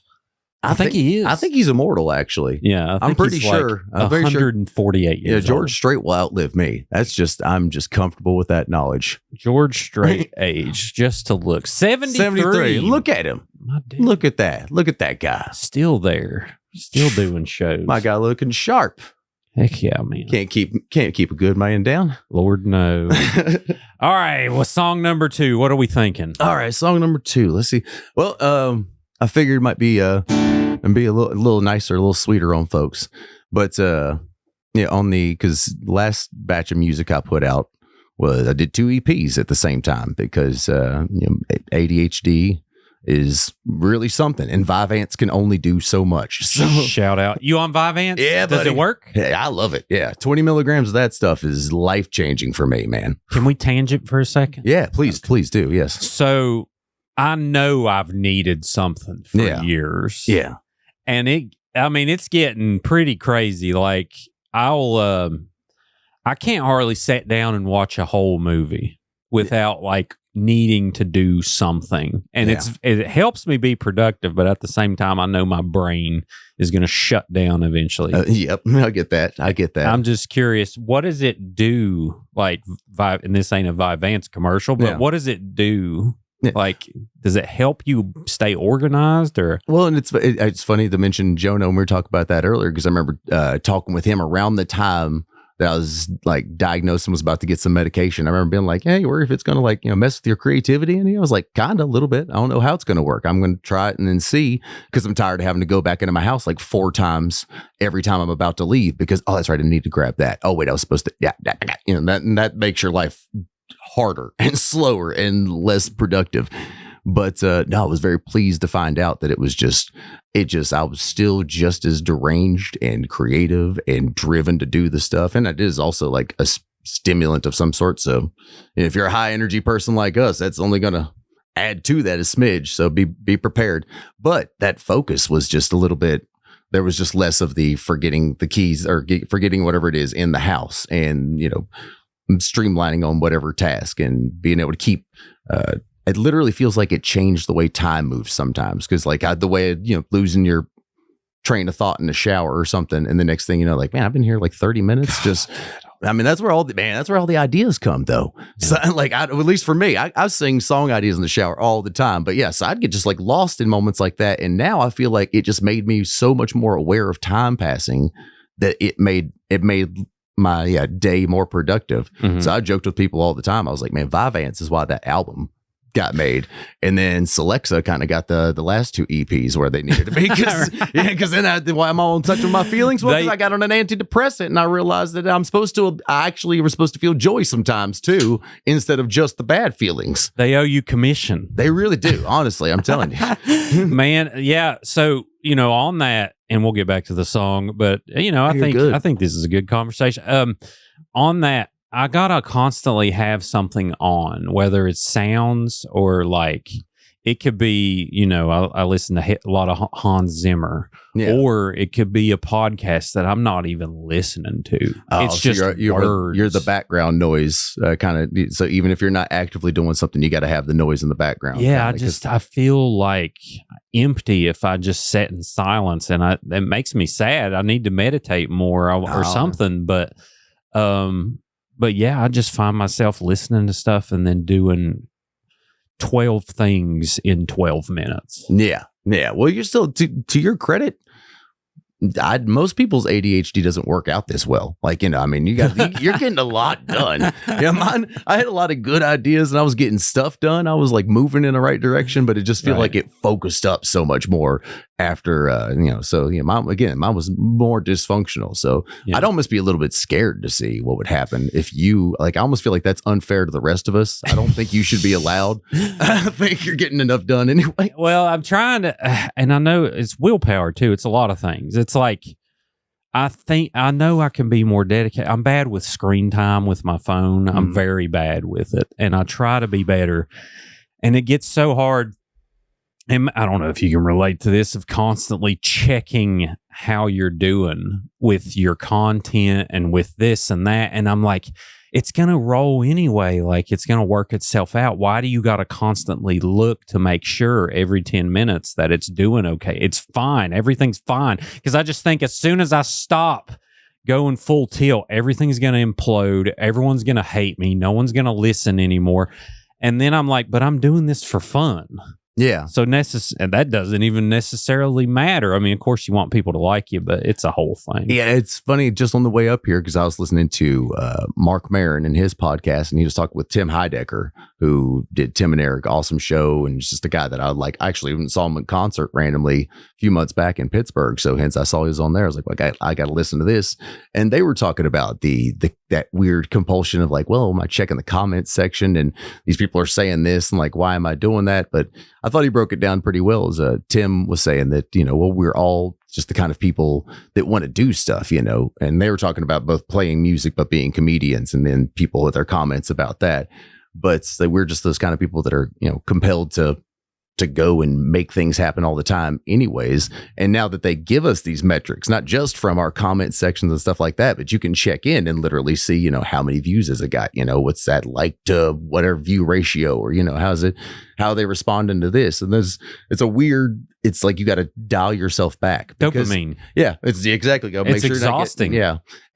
I think he is. I think he's immortal, actually. Yeah, I'm pretty sure. I'm 148 years old. George old. Strait will outlive me. I'm just comfortable with that knowledge. George Strait age, just to look 73. Look at him. Look at that. Look at that guy. Still there. Still doing shows. My guy looking sharp. Heck yeah, man. Can't keep a good man down. Lord no. All right. Well, song number 2. What are we thinking? All right, song number 2. Let's see. Well, I figured it might be and be a little nicer, a little sweeter on folks. But because last batch of music I put out was I did 2 EPs at the same time because ADHD is really something, and Vyvanse can only do so much. So shout out. You on Vyvanse? Yeah, does it work? Yeah, I love it. Yeah, 20 milligrams of that stuff is life changing for me, man. Can we tangent for a second? Yeah, please do. Yes. So I know I've needed something for years. Yeah, and it's getting pretty crazy. Like I can't hardly sit down and watch a whole movie without like needing to do something, and it helps me be productive, but at the same time I know my brain is going to shut down eventually. Yep, I get that. I'm just curious, what does it do? Like, and this ain't a Vyvanse commercial, but what does it do? Like, does it help you stay organized? Or and it's funny to mention Jonah when we were talking about that earlier, because I remember talking with him around the time that I was like diagnosed and was about to get some medication. I remember being like, "Hey, you worry if it's going to mess with your creativity?" And he was like, "Kind of, a little bit. I don't know how it's going to work. I'm going to try it and then see, because I'm tired of having to go back into my house like 4 times every time I'm about to leave because, oh, that's right, I need to grab that. Oh, wait, I was supposed to, that makes your life harder and slower and less productive." But no, I was very pleased to find out that I was still just as deranged and creative and driven to do the stuff. And it is also like a stimulant of some sort. So if you're a high energy person like us, that's only going to add to that a smidge. So be prepared. But that focus was just a little bit, there was just less of the forgetting the keys or forgetting whatever it is in the house, and, streamlining on whatever task and being able to keep, it literally feels like it changed the way time moves sometimes. Cause like the way, losing your train of thought in the shower or something. And the next thing you know, like, man, I've been here like 30 minutes. That's where all the ideas come though. Yeah. So like, at least for me, I sing song ideas in the shower all the time, but yes, I'd get just like lost in moments like that. And now I feel like it just made me so much more aware of time passing that it made my day more productive. Mm-hmm. So I joked with people all the time. I was like, man, Vyvanse is why that album got made. And then Celexa kind of got the last 2 EPs where they needed to be, because then why am I all in touch with my feelings? Well, because I got on an antidepressant and I realized that I actually was supposed to feel joy sometimes too, instead of just the bad feelings. They owe you commission. They really do. Honestly, I'm telling you. Man. Yeah. So, on that, and we'll get back to the song, but I think this is a good conversation. On that, I gotta constantly have something on, whether it's sounds or like it could be, I listen to a lot of Hans Zimmer, or it could be a podcast that I'm not even listening to. It's just words. You're the background noise kind of. So even if you're not actively doing something, you got to have the noise in the background. Yeah, I feel like empty if I just sit in silence, and it makes me sad. I need to meditate more or something, but yeah, I just find myself listening to stuff and then doing 12 things in 12 minutes. Yeah. Yeah. Well, you're still, to your credit, most people's ADHD doesn't work out this well. Like, you're getting a lot done. Yeah, mine, I had a lot of good ideas and I was getting stuff done. I was like moving in the right direction, but it just felt like it focused up so much more after, mine was more dysfunctional. So I'd almost be a little bit scared to see what would happen if you, I almost feel like that's unfair to the rest of us. I don't think you should be allowed. I think you're getting enough done anyway. Well, I'm trying to, and I know it's willpower too. It's a lot of things. It's like, I know I can be more dedicated. I'm bad with screen time with my phone. I'm very bad with it. And I try to be better. And it gets so hard. And I don't know if you can relate to this, of constantly checking how you're doing with your content and with this and that. And I'm like, it's going to roll anyway. Like, it's going to work itself out. Why do you got to constantly look to make sure every 10 minutes that it's doing okay? It's fine. Everything's fine. Because I just think as soon as I stop going full tilt, everything's going to implode. Everyone's going to hate me. No one's going to listen anymore. And then I'm like, but I'm doing this for fun. Yeah. So and that doesn't even necessarily matter. I mean, of course, you want people to like you, but it's a whole thing. Yeah, it's funny. Just on the way up here, because I was listening to Mark Maron and his podcast, and he was talking with Tim Heidecker, who did Tim and Eric, awesome show, and just a guy that I like. I actually even saw him in concert randomly a few months back in Pittsburgh. So hence I saw he was on there. I was like, well, I got to listen to this. And they were talking about that weird compulsion of like, well, am I checking the comments section? And these people are saying this, and like, why am I doing that? But I thought he broke it down pretty well. As Tim was saying that, well, we're all just the kind of people that want to do stuff, and they were talking about both playing music, but being comedians, and then people with their comments about that. But we're just those kind of people that are, compelled to go and make things happen all the time anyways. And now that they give us these metrics, not just from our comment sections and stuff like that, but you can check in and literally see, how many views has it got, what's that like to whatever view ratio, or, how are they responding to this? And it's like you got to dial yourself back. Dopamine. Yeah, it's exactly. It's exhausting.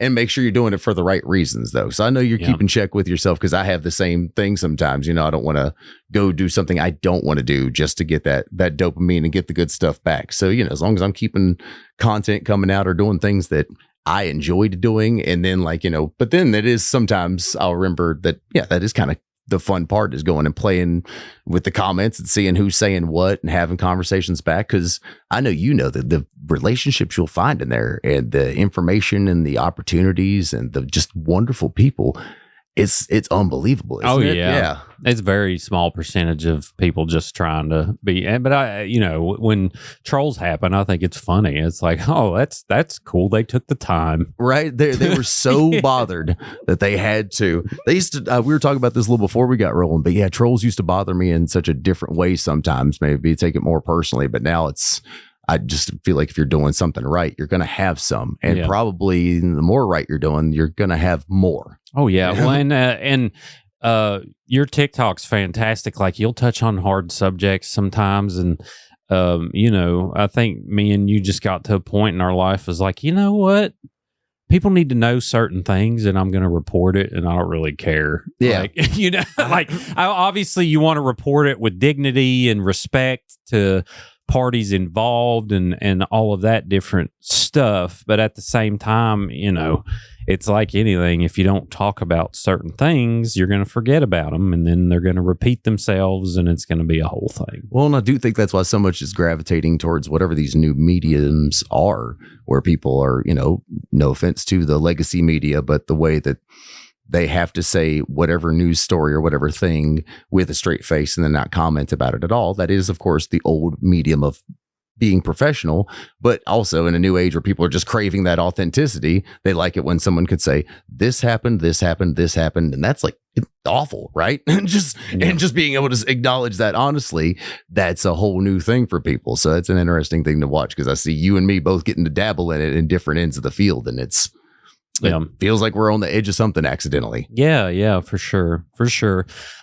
And make sure you're doing it for the right reasons, though. So I know you're keeping check with yourself, because I have the same thing sometimes. I don't want to go do something I don't want to do just to get that dopamine and get the good stuff back. So, as long as I'm keeping content coming out or doing things that I enjoyed doing, and then but then it is sometimes I'll remember that, that is kind of the fun part, is going and playing with the comments and seeing who's saying what and having conversations back. Because I know that the relationships you'll find in there, and the information and the opportunities and the just wonderful people, it's unbelievable. Isn't it? Yeah. It's a very small percentage of people just trying to be. But when trolls happen, I think it's funny. It's like, oh, that's cool. They took the time. Right. They were so bothered that they had to. They used to. We were talking about this a little before we got rolling. But yeah, trolls used to bother me in such a different way sometimes. Maybe take it more personally. But now I just feel like if you're doing something right, you're going to have some. And probably the more right you're doing, you're going to have more. Oh, yeah. Well, and your TikTok's fantastic. Like, you'll touch on hard subjects sometimes. And, I think me and you just got to a point in our life is like, you know what? People need to know certain things, and I'm going to report it, and I don't really care. Yeah. Obviously you want to report it with dignity and respect to parties involved and all of that different stuff. But at the same time, it's like anything. If you don't talk about certain things, you're going to forget about them, and then they're going to repeat themselves, and it's going to be a whole thing. Well, and I do think that's why so much is gravitating towards whatever these new mediums are, where people are, no offense to the legacy media, but the way that they have to say whatever news story or whatever thing with a straight face and then not comment about it at all. That is, of course, the old medium of being professional, but also in a new age where people are just craving that authenticity. They like it when someone could say, this happened, this happened, this happened. And that's like, it's awful, right? And just being able to acknowledge that honestly, that's a whole new thing for people. So it's an interesting thing to watch, because I see you and me both getting to dabble in it in different ends of the field. And it feels like we're on the edge of something accidentally. Yeah, for sure.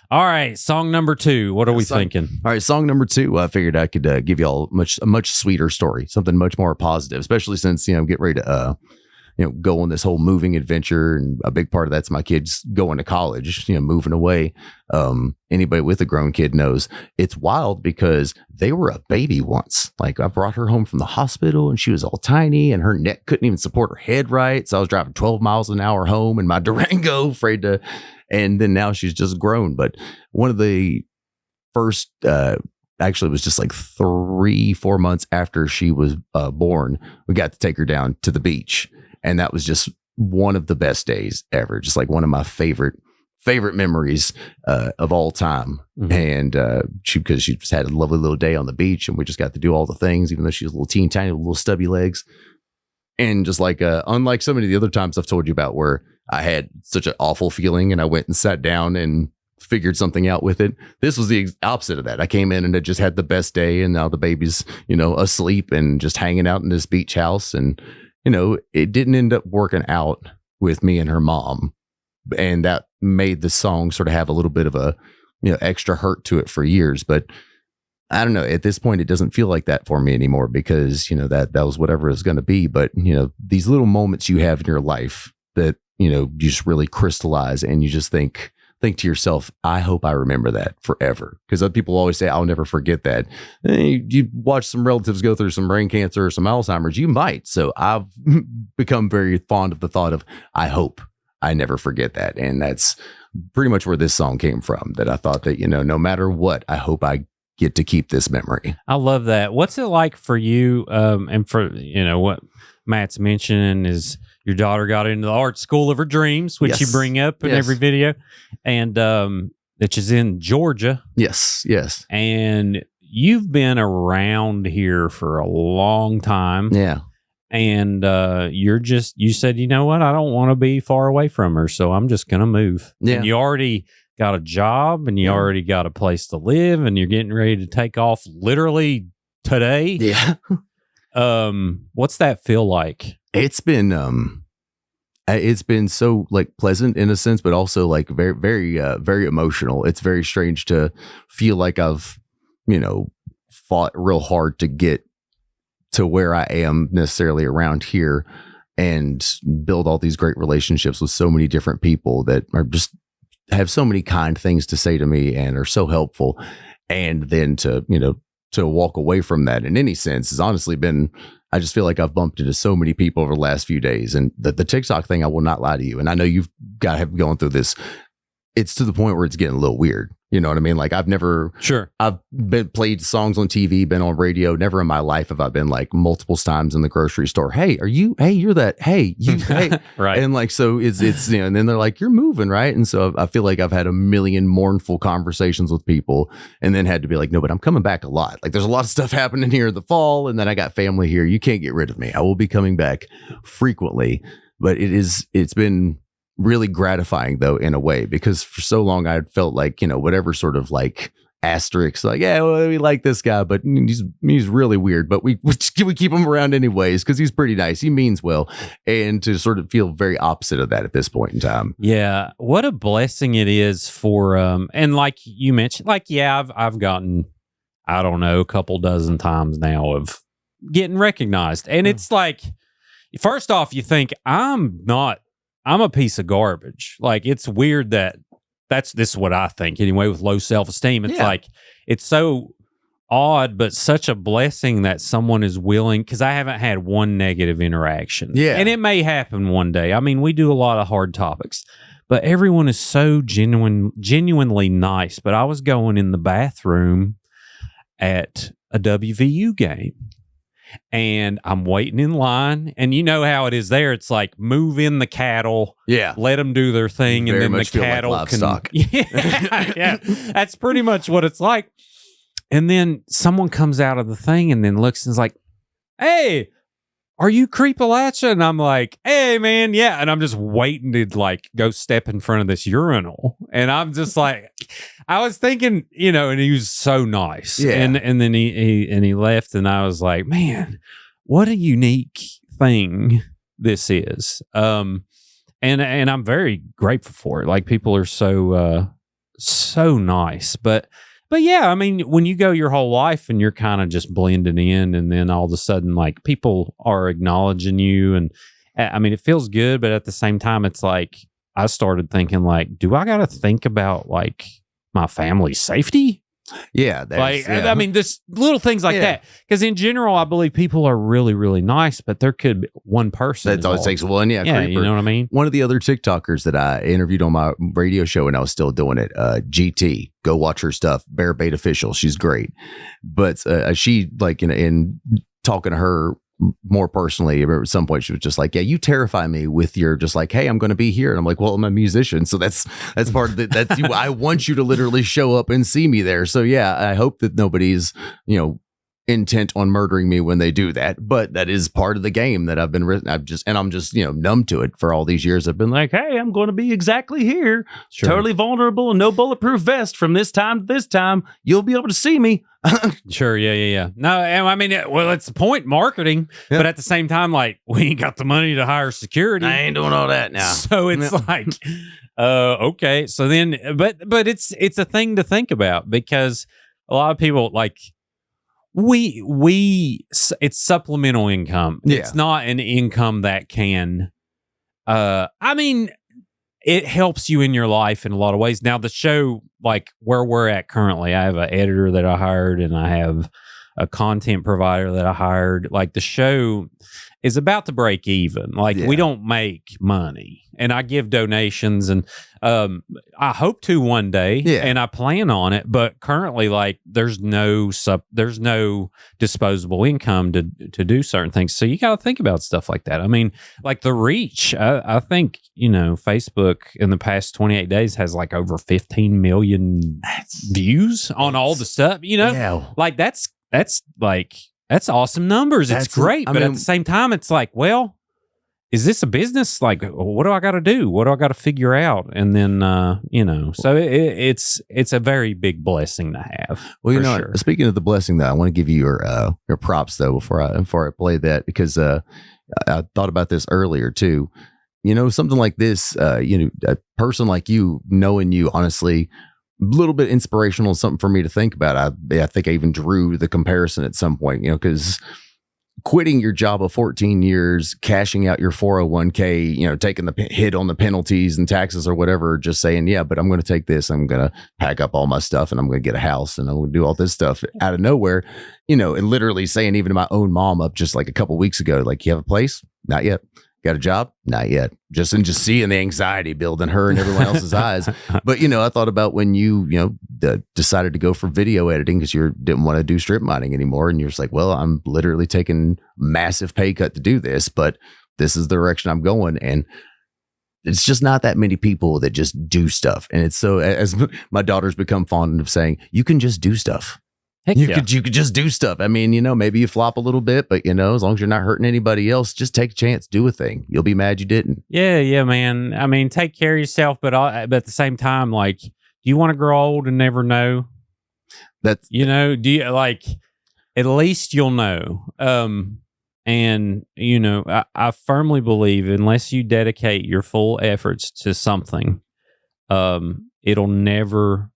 All right, song number 2. What are we thinking? All right, song number 2. I figured I could give you all a much sweeter story, something much more positive, especially since get ready to go on this whole moving adventure, and a big part of that's my kids going to college, moving away. Anybody with a grown kid knows it's wild, because they were a baby once. Like, I brought her home from the hospital, and she was all tiny, and her neck couldn't even support her head right. So I was driving 12 miles an hour home in my Durango, afraid to. And then now she's just grown. But one of the first, actually, it was just like 3-4 months after she was born, we got to take her down to the beach. And that was just one of the best days ever. Just like one of my favorite memories of all time. Mm-hmm. And because she just had a lovely little day on the beach, and we just got to do all the things, even though she was a little teeny tiny, little stubby legs. And just like, unlike so many of the other times I've told you about where I had such an awful feeling and I went and sat down and figured something out with it, this was the opposite of that. I came in and I just had the best day, and now the baby's, asleep and just hanging out in this beach house. And, it didn't end up working out with me and her mom. And that made the song sort of have a little bit of a, extra hurt to it for years. But I don't know, at this point, it doesn't feel like that for me anymore, because, that was whatever it was going to be. But, these little moments you have in your life that, you just really crystallize, and you just think think to yourself, I hope I remember that forever. Because people always say, I'll never forget that. You watch some relatives go through some brain cancer or some Alzheimer's, you might. So I've become very fond of the thought of, I hope I never forget that. And that's pretty much where this song came from, that I thought that, no matter what, I hope I get to keep this memory. I love that. What's it like for you? And for, what Matt's mentioning is your daughter got into the art school of her dreams, which you bring up in every video, and which is in Georgia. Yes. And you've been around here for a long time. Yeah. And you said, you know what? I don't want to be far away from her, so I'm just going to move. Yeah. And you already got a job and you already got a place to live and you're getting ready to take off literally today. Yeah. What's that feel like? It's been so like pleasant in a sense, but also like very, very, very emotional. It's very strange to feel like I've, fought real hard to get to where I am necessarily around here and build all these great relationships with so many different people that are just have so many kind things to say to me and are so helpful. And then to walk away from that in any sense has honestly been, I just feel like I've bumped into so many people over the last few days. And the TikTok thing, I will not lie to you. And I know you've got to have gone through this. It's to the point where it's getting a little weird. You know what I mean? Like I've been played songs on TV, been on radio. Never in my life have I been like multiple times in the grocery store. Hey, you're that, hey, right. And like, so it's, and then they're like, you're moving, right? And so I feel like I've had a million mournful conversations with people and then had to be like, no, but I'm coming back a lot. Like there's a lot of stuff happening here in the fall. And then I got family here. You can't get rid of me. I will be coming back frequently, but it's been really gratifying though in a way, because for so long I had felt like, whatever sort of like asterisks, like, yeah, well, we like this guy, but he's really weird, but we keep him around anyways because he's pretty nice, he means well, and to sort of feel very opposite of that at this point in time. Yeah, what a blessing it is for and like you mentioned, like, yeah, I've gotten, I don't know, a couple dozen times now of getting recognized, and it's like, first off, you think I'm a piece of garbage. Like, it's weird this is what I think anyway, with low self-esteem. It's like, it's so odd, but such a blessing that someone is willing, because I haven't had one negative interaction. Yeah. And it may happen one day. I mean, we do a lot of hard topics, but everyone is so genuinely nice. But I was going in the bathroom at a WVU game, and I'm waiting in line, and you know how it is there. It's like, move in the cattle, let them do their thing, Very and then much the feel cattle like can. livestock. Yeah, that's pretty much what it's like. And then someone comes out of the thing and then looks and is like, "Hey, are you Creepalachia?" And I'm like, "Hey, man, yeah." And I'm just waiting to like go step in front of this urinal, and I'm just like, I was thinking, and he was so nice, and then he left, and I was like, man, what a unique thing this is, and I'm very grateful for it. Like, people are so nice, but yeah, I mean, when you go your whole life and you're kind of just blending in, and then all of a sudden, like, people are acknowledging you, and I mean, it feels good, but at the same time, it's like, I started thinking, like, do I got to think about like my family's safety? Yeah, I mean, this little things like that. Because in general, I believe people are really, really nice, but there could be one person. That always takes one. Yeah, Creeper. You know what I mean? One of the other TikTokers that I interviewed on my radio show, and I was still doing it, GT. Go watch her stuff. Bear Bait Official. She's great. But she, like, in talking to her more personally, I remember at some point she was just like, yeah, you terrify me with your just like, hey, I'm going to be here. And I'm like, well, I'm a musician. So that's part of it. That's you. I want you to literally show up and see me there. So yeah, I hope that nobody's, intent on murdering me when they do that. But that is part of the game that I'm just numb to it for all these years. I've been like, hey, I'm going to be exactly here. Sure. Totally vulnerable and no bulletproof vest from this time to this time. You'll be able to see me. Sure. Yeah. No, I mean, well, it's the point, marketing. Yep. But at the same time, like, we ain't got the money to hire security. I ain't doing all that now. So it's like, okay. So then, but it's a thing to think about, because a lot of people, like, it's supplemental income. Yeah. It's not an income that can, I mean, it helps you in your life in a lot of ways. Now, the show, like where we're at currently, I have an editor that I hired and I have a content provider that I hired. Like the show is about to break even. Like we don't make money, and I give donations, and I hope to one day, and I plan on it. But currently, like there's no disposable income to do certain things. So you got to think about stuff like that. I mean, like the reach. I think Facebook in the past 28 days has like over 15 million views on all the stuff. Like that's awesome numbers. It's great. But at the same time, it's like, well, is this a business? Like, what do I got to do? What do I got to figure out? And then, so it's a very big blessing to have. Well, sure. Speaking of the blessing, though, I want to give you your props though before I play that, because I thought about this earlier too. Something like this, a person like you, knowing you, honestly, a little bit inspirational, something for me to think about. I think I even drew the comparison at some point, because quitting your job of 14 years, cashing out your 401k, taking the hit on the penalties and taxes or whatever, just saying, yeah, but I'm going to take this. I'm going to pack up all my stuff and I'm going to get a house and I'm going to do all this stuff out of nowhere, and literally saying even to my own mom up just like a couple weeks ago, like, you have a place? Not yet. Got a job? Not yet. Just seeing the anxiety build in her and everyone else's eyes. But, I thought about when you decided to go for video editing because you didn't want to do strip mining anymore. And you're just like, well, I'm literally taking massive pay cut to do this, but this is the direction I'm going. And it's just not that many people that just do stuff. And it's so, as my daughter's become fond of saying, you can just do stuff. You could just do stuff. I mean, maybe you flop a little bit, but as long as you're not hurting anybody else, just take a chance, do a thing. You'll be mad you didn't. Yeah, man. I mean, take care of yourself, but at the same time, like, do you want to grow old and never know? That's do you like? At least you'll know. And I firmly believe unless you dedicate your full efforts to something, it'll never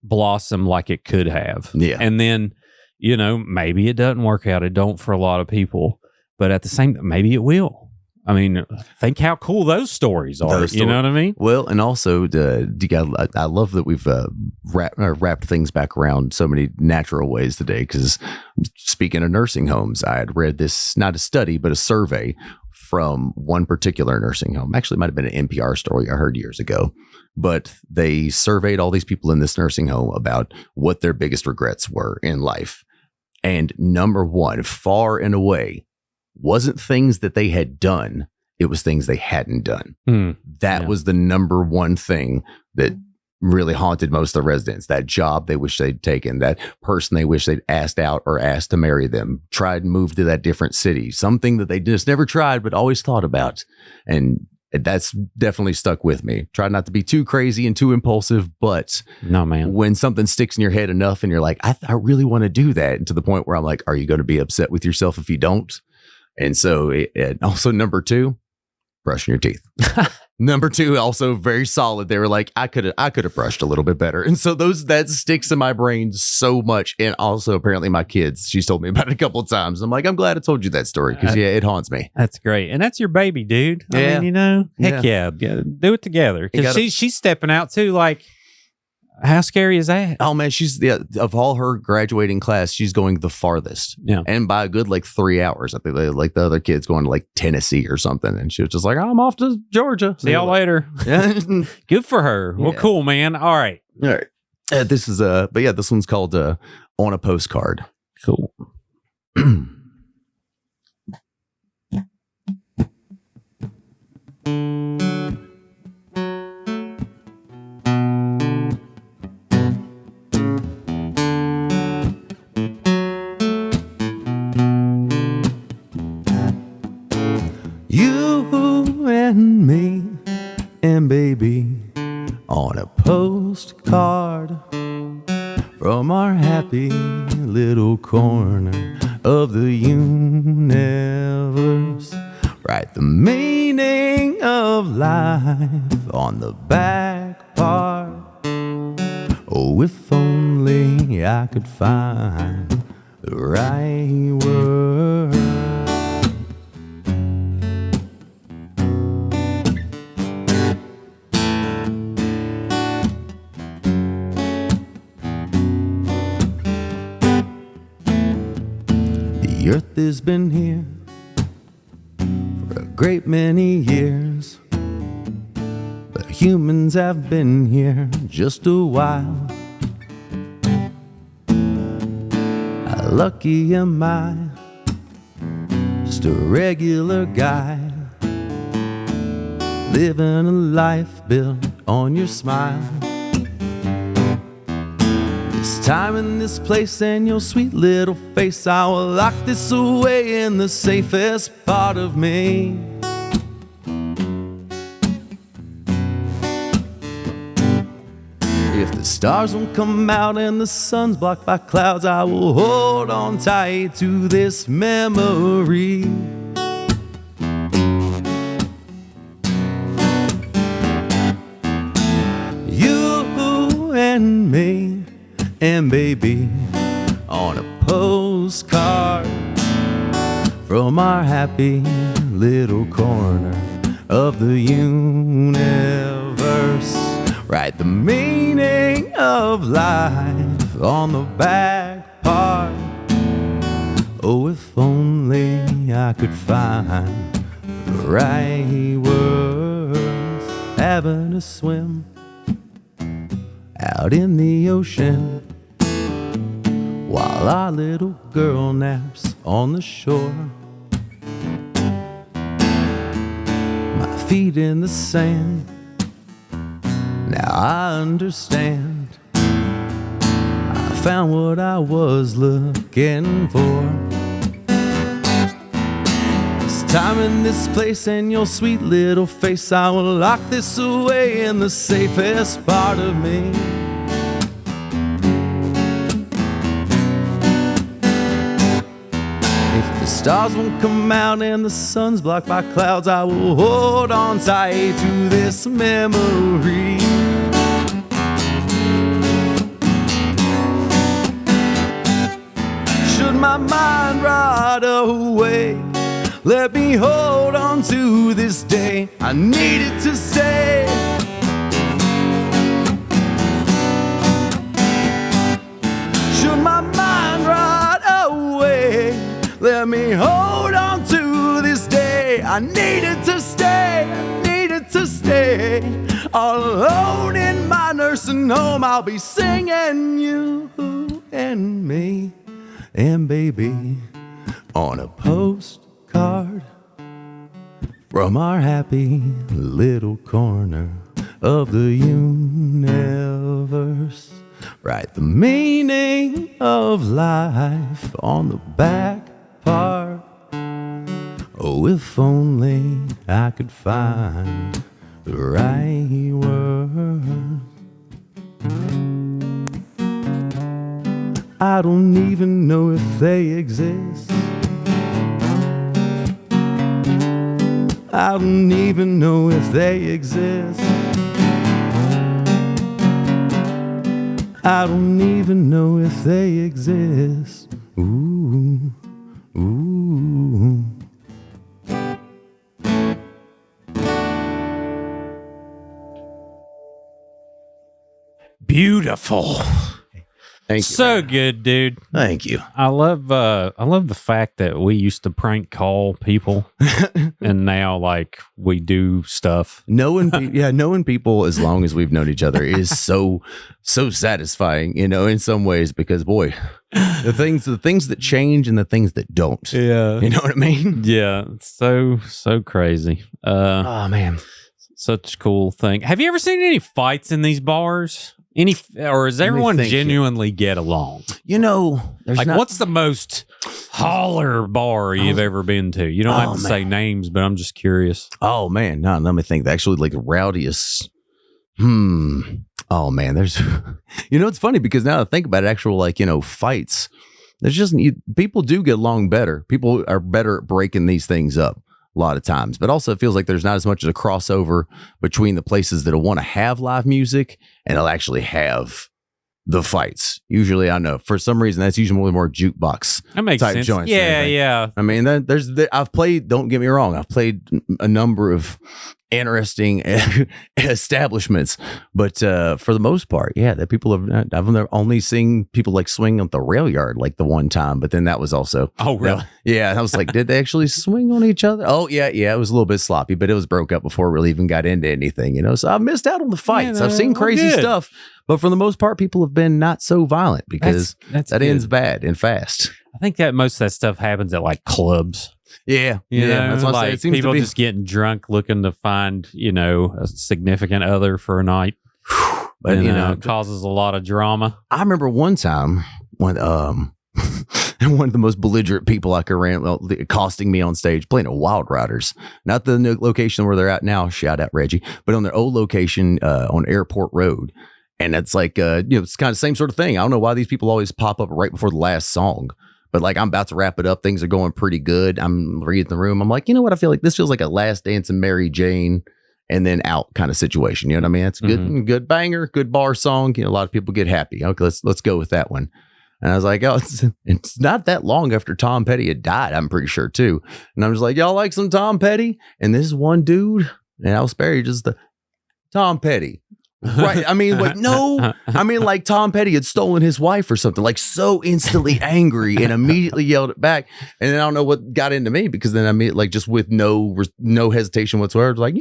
blossom like it could have. Yeah. And then, maybe it doesn't work out. It don't for a lot of people, but at the same time, maybe it will. I mean, think how cool those stories are. You know what I mean? Well, and also, I love that we've wrapped things back around so many natural ways today. Because speaking of nursing homes, I had read this, not a study, but a survey from one particular nursing home. Actually, it might have been an NPR story I heard years ago. But they surveyed all these people in this nursing home about what their biggest regrets were in life. And number one, far and away, wasn't things that they had done. It was things they hadn't done. That was the number one thing that really haunted most of the residents. That job they wish they'd taken, that person they wish they'd asked out or asked to marry them, tried and moved to that different city, something that they just never tried but always thought about. And that's definitely stuck with me. Try not to be too crazy and too impulsive, but no, man, when something sticks in your head enough and you're like, I really want to do that, and to the point where I'm like, are you going to be upset with yourself if you don't? And so also number two, brushing your teeth. Number two, also very solid. They were like, I could have brushed a little bit better. And so that sticks in my brain so much. And also apparently my kids, she's told me about it a couple of times. I'm like, I'm glad I told you that story because it haunts me. That's great. And that's your baby, dude. I mean, heck yeah. Do it together. Because she's stepping out too. Like, how scary is that? Oh man, she's of all her graduating class, she's going the farthest. Yeah. And by a good 3 hours. I think like the other kid's going to Tennessee or something. And she was just like, I'm off to Georgia. See y'all later. Yeah. Good for her. Well, cool, man. All right. This is this one's called On a Postcard. Cool. You and me and baby on a postcard from our happy little corner of the universe. Write the meaning of life on the back part. Oh, if only I could find the right word. The earth has been here for a great many years, but humans have been here just a while. How lucky am I, just a regular guy, living a life built on your smile. This time in this place and your sweet little face, I will lock this away in the safest part of me. If the stars won't come out and the sun's blocked by clouds, I will hold on tight to this memory. You and me and baby on a postcard from our happy little corner of the universe. Write the meaning of life on the back part. Oh, if only I could find the right words. Having a swim out in the ocean while our little girl naps on the shore. My feet in the sand, now I understand. I found what I was looking for. This time in this place and your sweet little face, I will lock this away in the safest part of me. If the stars won't come out and the sun's blocked by clouds, I will hold on tight to this memory. Should my mind rot away, let me hold on to this day. I need it to stay. Should my mind rot away, let me hold on to this day. I need it to stay. I need it to stay. All alone in my nursing home, I'll be singing you and me and baby on a postcard from our happy little corner of the universe. Write the meaning of life on the back part. Oh, if only I could find the right word. I don't even know if they exist. I don't even know if they exist. I don't even know if they exist. Ooh, ooh. Beautiful. Thank you. So man. Good, dude. Thank you. I love the fact that we used to prank call people and now like we do stuff. Knowing people as long as we've known each other is so satisfying, in some ways, because boy, the things that change and the things that don't. Yeah. You know what I mean? Yeah. It's so crazy. Oh man. Such a cool thing. Have you ever seen any fights in these bars? Or does everyone genuinely get along? There's like, what's the most holler bar you've ever been to? You don't have to say names, but I'm just curious. Oh man, no, let me think. Actually, like the rowdiest. Oh man, there's. It's funny because now that I think about it, actual fights. There's just people do get along better. People are better at breaking these things up a lot of times, but also it feels like there's not as much as a crossover between the places that want to have live music and they'll actually have the fights. Usually, I know for some reason that's usually more jukebox type sense. joints. Yeah. I mean, I've played. Don't get me wrong. I've played a number of interesting establishments. But for the most part, yeah, that people have, I've only seen people like swing on the rail yard like the one time, but then that was also, Oh, really? yeah. I was like, did they actually swing on each other? Oh, yeah. It was a little bit sloppy, but it was broke up before it really even got into anything, So I missed out on the fights. I've seen crazy stuff, but for the most part, people have been not so violent because that good. ends bad and fast. I think that most of that stuff happens at like clubs. Yeah. That's what like I say. It seems people to be just getting drunk looking to find, a significant other for a night. But it causes a lot of drama. I remember one time when one of the most belligerent people I could accosting me on stage playing at Wild Riders, not the new location where they're at now. Shout out Reggie, but on their old location on Airport Road. And it's like, it's kind of the same sort of thing. I don't know why these people always pop up right before the last song, but like I'm about to wrap it up. Things are going pretty good. I'm reading the room. I'm like, you know what? I feel like this feels like a Last Dance and Mary Jane and then out kind of situation. You know what I mean? It's good banger, good bar song. A lot of people get happy. Okay, let's go with that one. And I was like, oh, it's not that long after Tom Petty had died, I'm pretty sure too. And I'm just like, y'all like some Tom Petty? And this one dude, and Al Sperry, just the Tom Petty. Right. I mean, like, no, I mean, like Tom Petty had stolen his wife or something, like so instantly angry and immediately yelled it back. And then I don't know what got into me because then I mean, like, just with no hesitation whatsoever, I was like,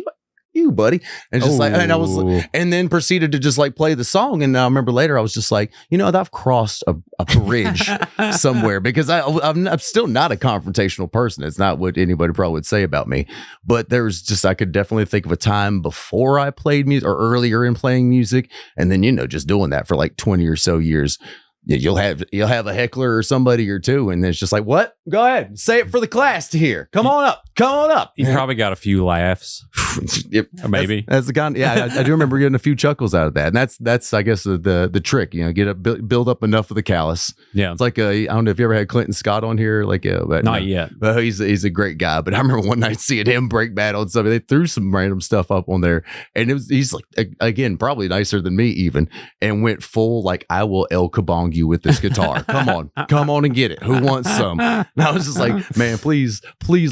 you buddy, and just like, and I was, and then proceeded to just like play the song. And I remember later I was just like, I've crossed a bridge somewhere because I'm still not a confrontational person. It's not what anybody probably would say about me, but there's just, I could definitely think of a time before I played music or earlier in playing music. And then, just doing that for like 20 or so years. You'll have a heckler or somebody or two, and it's just like, what? Go ahead, say it for the class to hear. Come on up. You probably got a few laughs, yep. Maybe that's the kind. Yeah, I do remember getting a few chuckles out of that, and that's I guess the trick. Build up enough of the callus. Yeah, it's like I don't know if you ever had Clinton Scott on here, but not yet. But he's a great guy. But I remember one night seeing him break bad on something. They threw some random stuff up on there, and he's like again probably nicer than me even, and went full like I will El Kabong you with this guitar. Come on and get it. Who wants some? And I was just like, man, please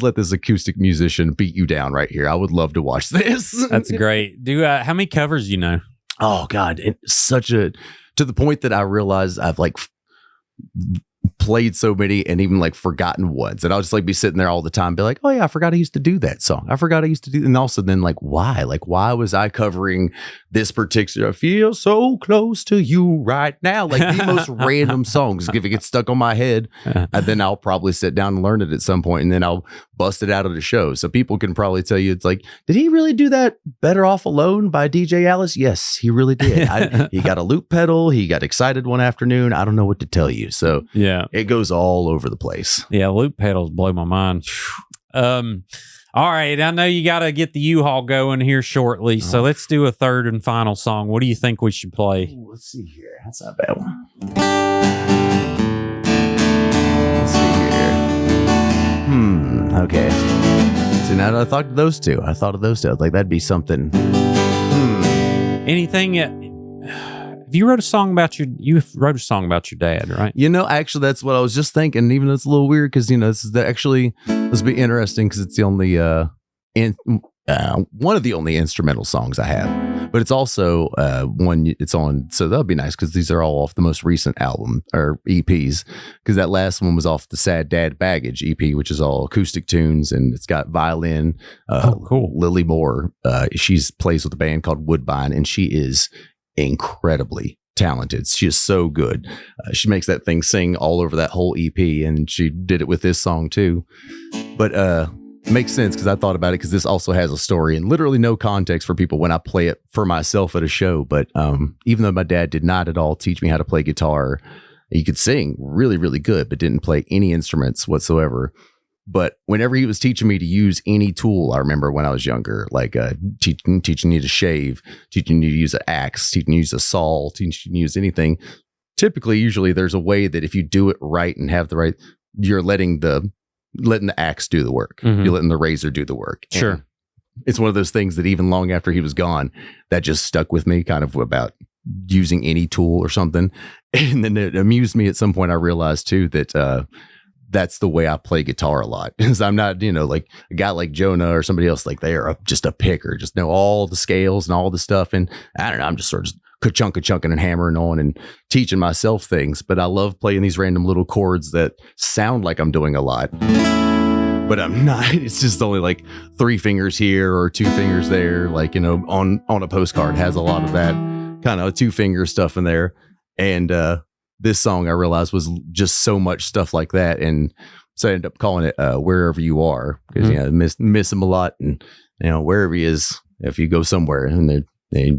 let this acoustic musician beat you down right here. I would love to watch this. That's great. How many covers you know? Oh God, it's to the point that I realized I've like played so many and even like forgotten ones, and I'll just like be sitting there all the time, be like, oh yeah, I forgot I used to do that song. I forgot I used to do, and also then like why was I covering this particular I feel so close to you right now, like the most random songs. If it gets stuck on my head, and then I'll probably sit down and learn it at some point, and then I'll bust it out of the show. So people can probably tell you, it's like, did he really do that Better Off Alone by DJ Alice? Yes, he really did. He got a loop pedal. He got excited one afternoon. I don't know what to tell you. So yeah, it goes all over the place. Yeah, loop pedals blow my mind. All right, I know you got to get the U-Haul going here shortly, so let's do a third and final song. What do you think we should play? Ooh, let's see here. That's not a bad one. Let's see here. Okay. So now that I thought of those two. I was like, that'd be something. Anything... You wrote a song about your dad, right? Actually, that's what I was just thinking. Even though it's a little weird because this is this will be interesting because it's the only one of the only instrumental songs I have, but it's also one it's on. So that'll be nice because these are all off the most recent album or EPs. Because that last one was off the Sad Dad Baggage EP, which is all acoustic tunes, and it's got violin. Cool. Lily Moore, she's plays with a band called Woodbine, and she is incredibly talented. She is so good. She makes that thing sing all over that whole EP, and she did it with this song too. But makes sense because I thought about it because this also has a story and literally no context for people when I play it for myself at a show. But even though my dad did not at all teach me how to play guitar, he could sing really, really good, but didn't play any instruments whatsoever. But whenever he was teaching me to use any tool, I remember when I was younger, like teaching you to shave, teaching you to use an axe, teaching you to use a saw, teaching you to use anything. Usually there's a way that if you do it right and have the right, you're letting the axe do the work. Mm-hmm. You're letting the razor do the work. Sure. And it's one of those things that even long after he was gone, that just stuck with me kind of about using any tool or something. And then it amused me at some point. I realized too that that's the way I play guitar a lot. Because I'm not, like a guy like Jonah or somebody else, like they are just a picker, just know all the scales and all the stuff. And I don't know, I'm just sort of ka-chunking and hammering on and teaching myself things. But I love playing these random little chords that sound like I'm doing a lot, but I'm not. It's just only like 3 fingers here or 2 fingers there. Like, on a postcard has a lot of that kind of 2-finger stuff in there. And this song I realized was just so much stuff like that. And so I ended up calling it Wherever You Are, because miss him a lot. And wherever he is, if you go somewhere and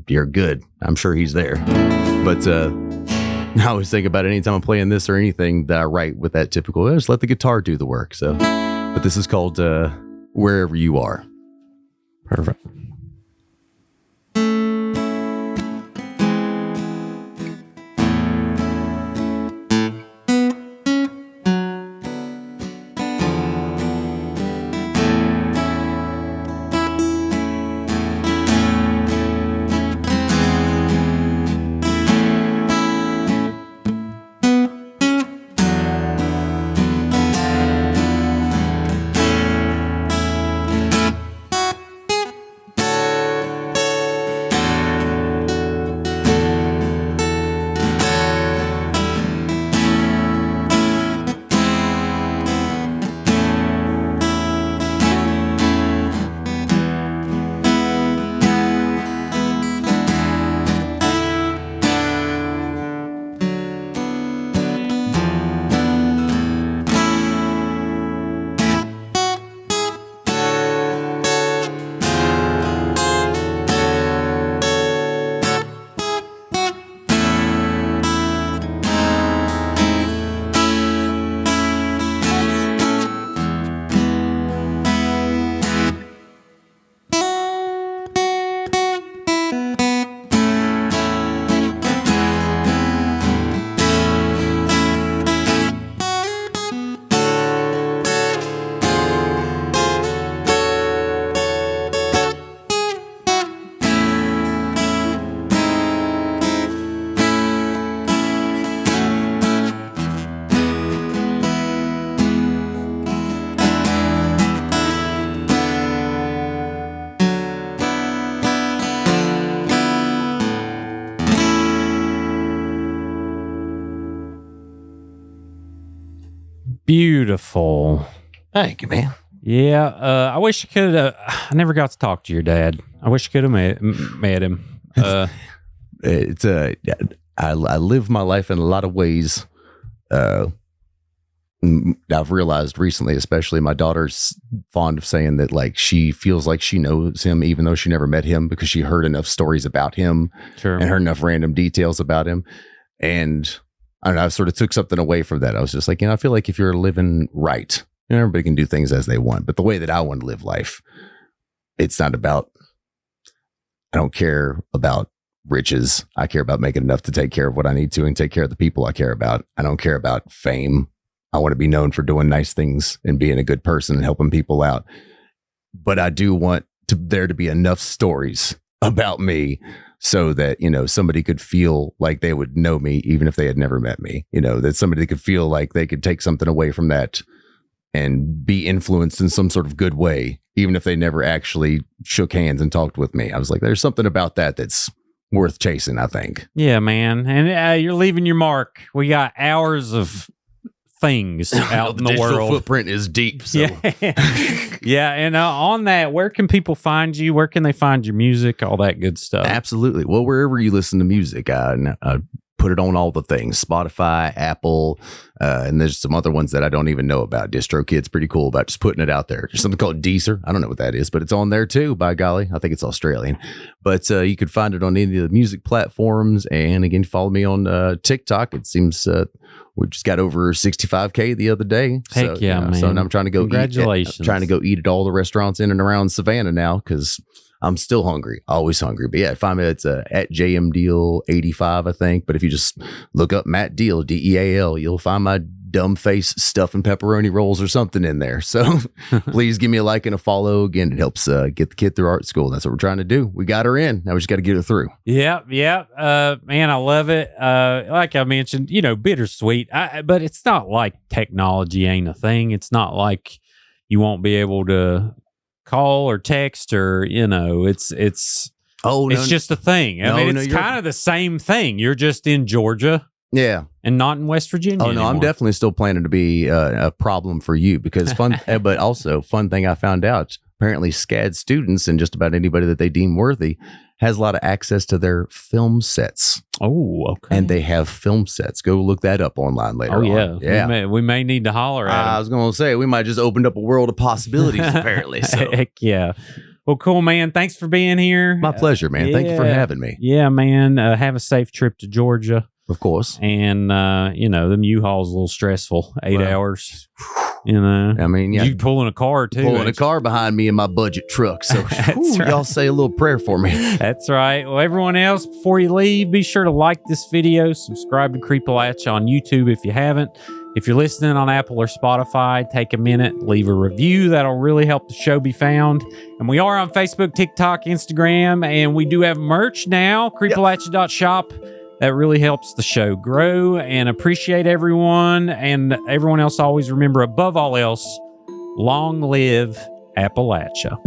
you're good, I'm sure he's there. But I always think about it anytime I'm playing this or anything that I write with that typical, just let the guitar do the work. So, but this is called Wherever You Are. Perfect. Beautiful. Thank you, man. Yeah, I wish I could. I never got to talk to your dad. I wish I could have met him. I live my life in a lot of ways. I've realized recently, especially my daughter's fond of saying that like she feels like she knows him, even though she never met him, because she heard enough stories about him and heard enough random details about him. And I don't know, I sort of took something away from that. I was just like, I feel like if you're living right, everybody can do things as they want, but the way that I want to live life, it's not about, I don't care about riches. I care about making enough to take care of what I need to and take care of the people I care about. I don't care about fame. I want to be known for doing nice things and being a good person and helping people out. But I do want there to be enough stories about me so that, somebody could feel like they would know me, even if they had never met me, that somebody could feel like they could take something away from that and be influenced in some sort of good way, even if they never actually shook hands and talked with me. I was like, there's something about that that's worth chasing, I think. Yeah, man. And you're leaving your mark. We got hours of things out in the world. Footprint is deep. So. Yeah. Yeah. And on that, where can people find you? Where can they find your music? All that good stuff. Absolutely. Well, wherever you listen to music, I put it on all the things, Spotify, Apple, and there's some other ones that I don't even know about. DistroKid's pretty cool about just putting it out there. There's something called Deezer. I don't know what that is, but it's on there too, by golly. I think it's Australian. But you could find it on any of the music platforms. And again, follow me on TikTok. It seems we just got over 65K the other day. Heck yeah, man. So I'm trying to go Congratulations. trying to go eat at all the restaurants in and around Savannah now, because I'm still hungry, always hungry. But yeah, find me, it's at JMDeal85, I think. But if you just look up Matt Deal, DEAL, you'll find my dumb face stuffing pepperoni rolls or something in there. So please give me a like and a follow. Again, it helps get the kid through art school. That's what we're trying to do. We got her in. Now we just got to get her through. Yeah. Man, I love it. Like I mentioned, bittersweet. But it's not like technology ain't a thing. It's not like you won't be able to call or text or, it's just a thing. I mean, it's kind of the same thing. You're just in Georgia. Yeah. And not in West Virginia. Oh, no, I'm definitely still planning to be a problem for you because but also fun thing I found out, apparently SCAD students and just about anybody that they deem worthy has a lot of access to their film sets. Oh, okay. And they have film sets. Go look that up online later on. Yeah. We may need to holler at them. I was going to say, we might just opened up a world of possibilities, apparently. So. Heck yeah. Well, cool, man. Thanks for being here. My pleasure, man. Thank you for having me. Yeah, man. Have a safe trip to Georgia. Of course. And, them U-Hauls a little stressful. 8 hours. I mean, yeah. You pulling a car, too. Pulling a car behind me in my budget truck. So, y'all say a little prayer for me. That's right. Well, everyone else, before you leave, be sure to like this video. Subscribe to Creepalachia on YouTube if you haven't. If you're listening on Apple or Spotify, take a minute, leave a review. That'll really help the show be found. And we are on Facebook, TikTok, Instagram, and we do have merch now, creepalachia.shop. That really helps the show grow, and appreciate everyone. And everyone else, always remember, above all else, long live Appalachia.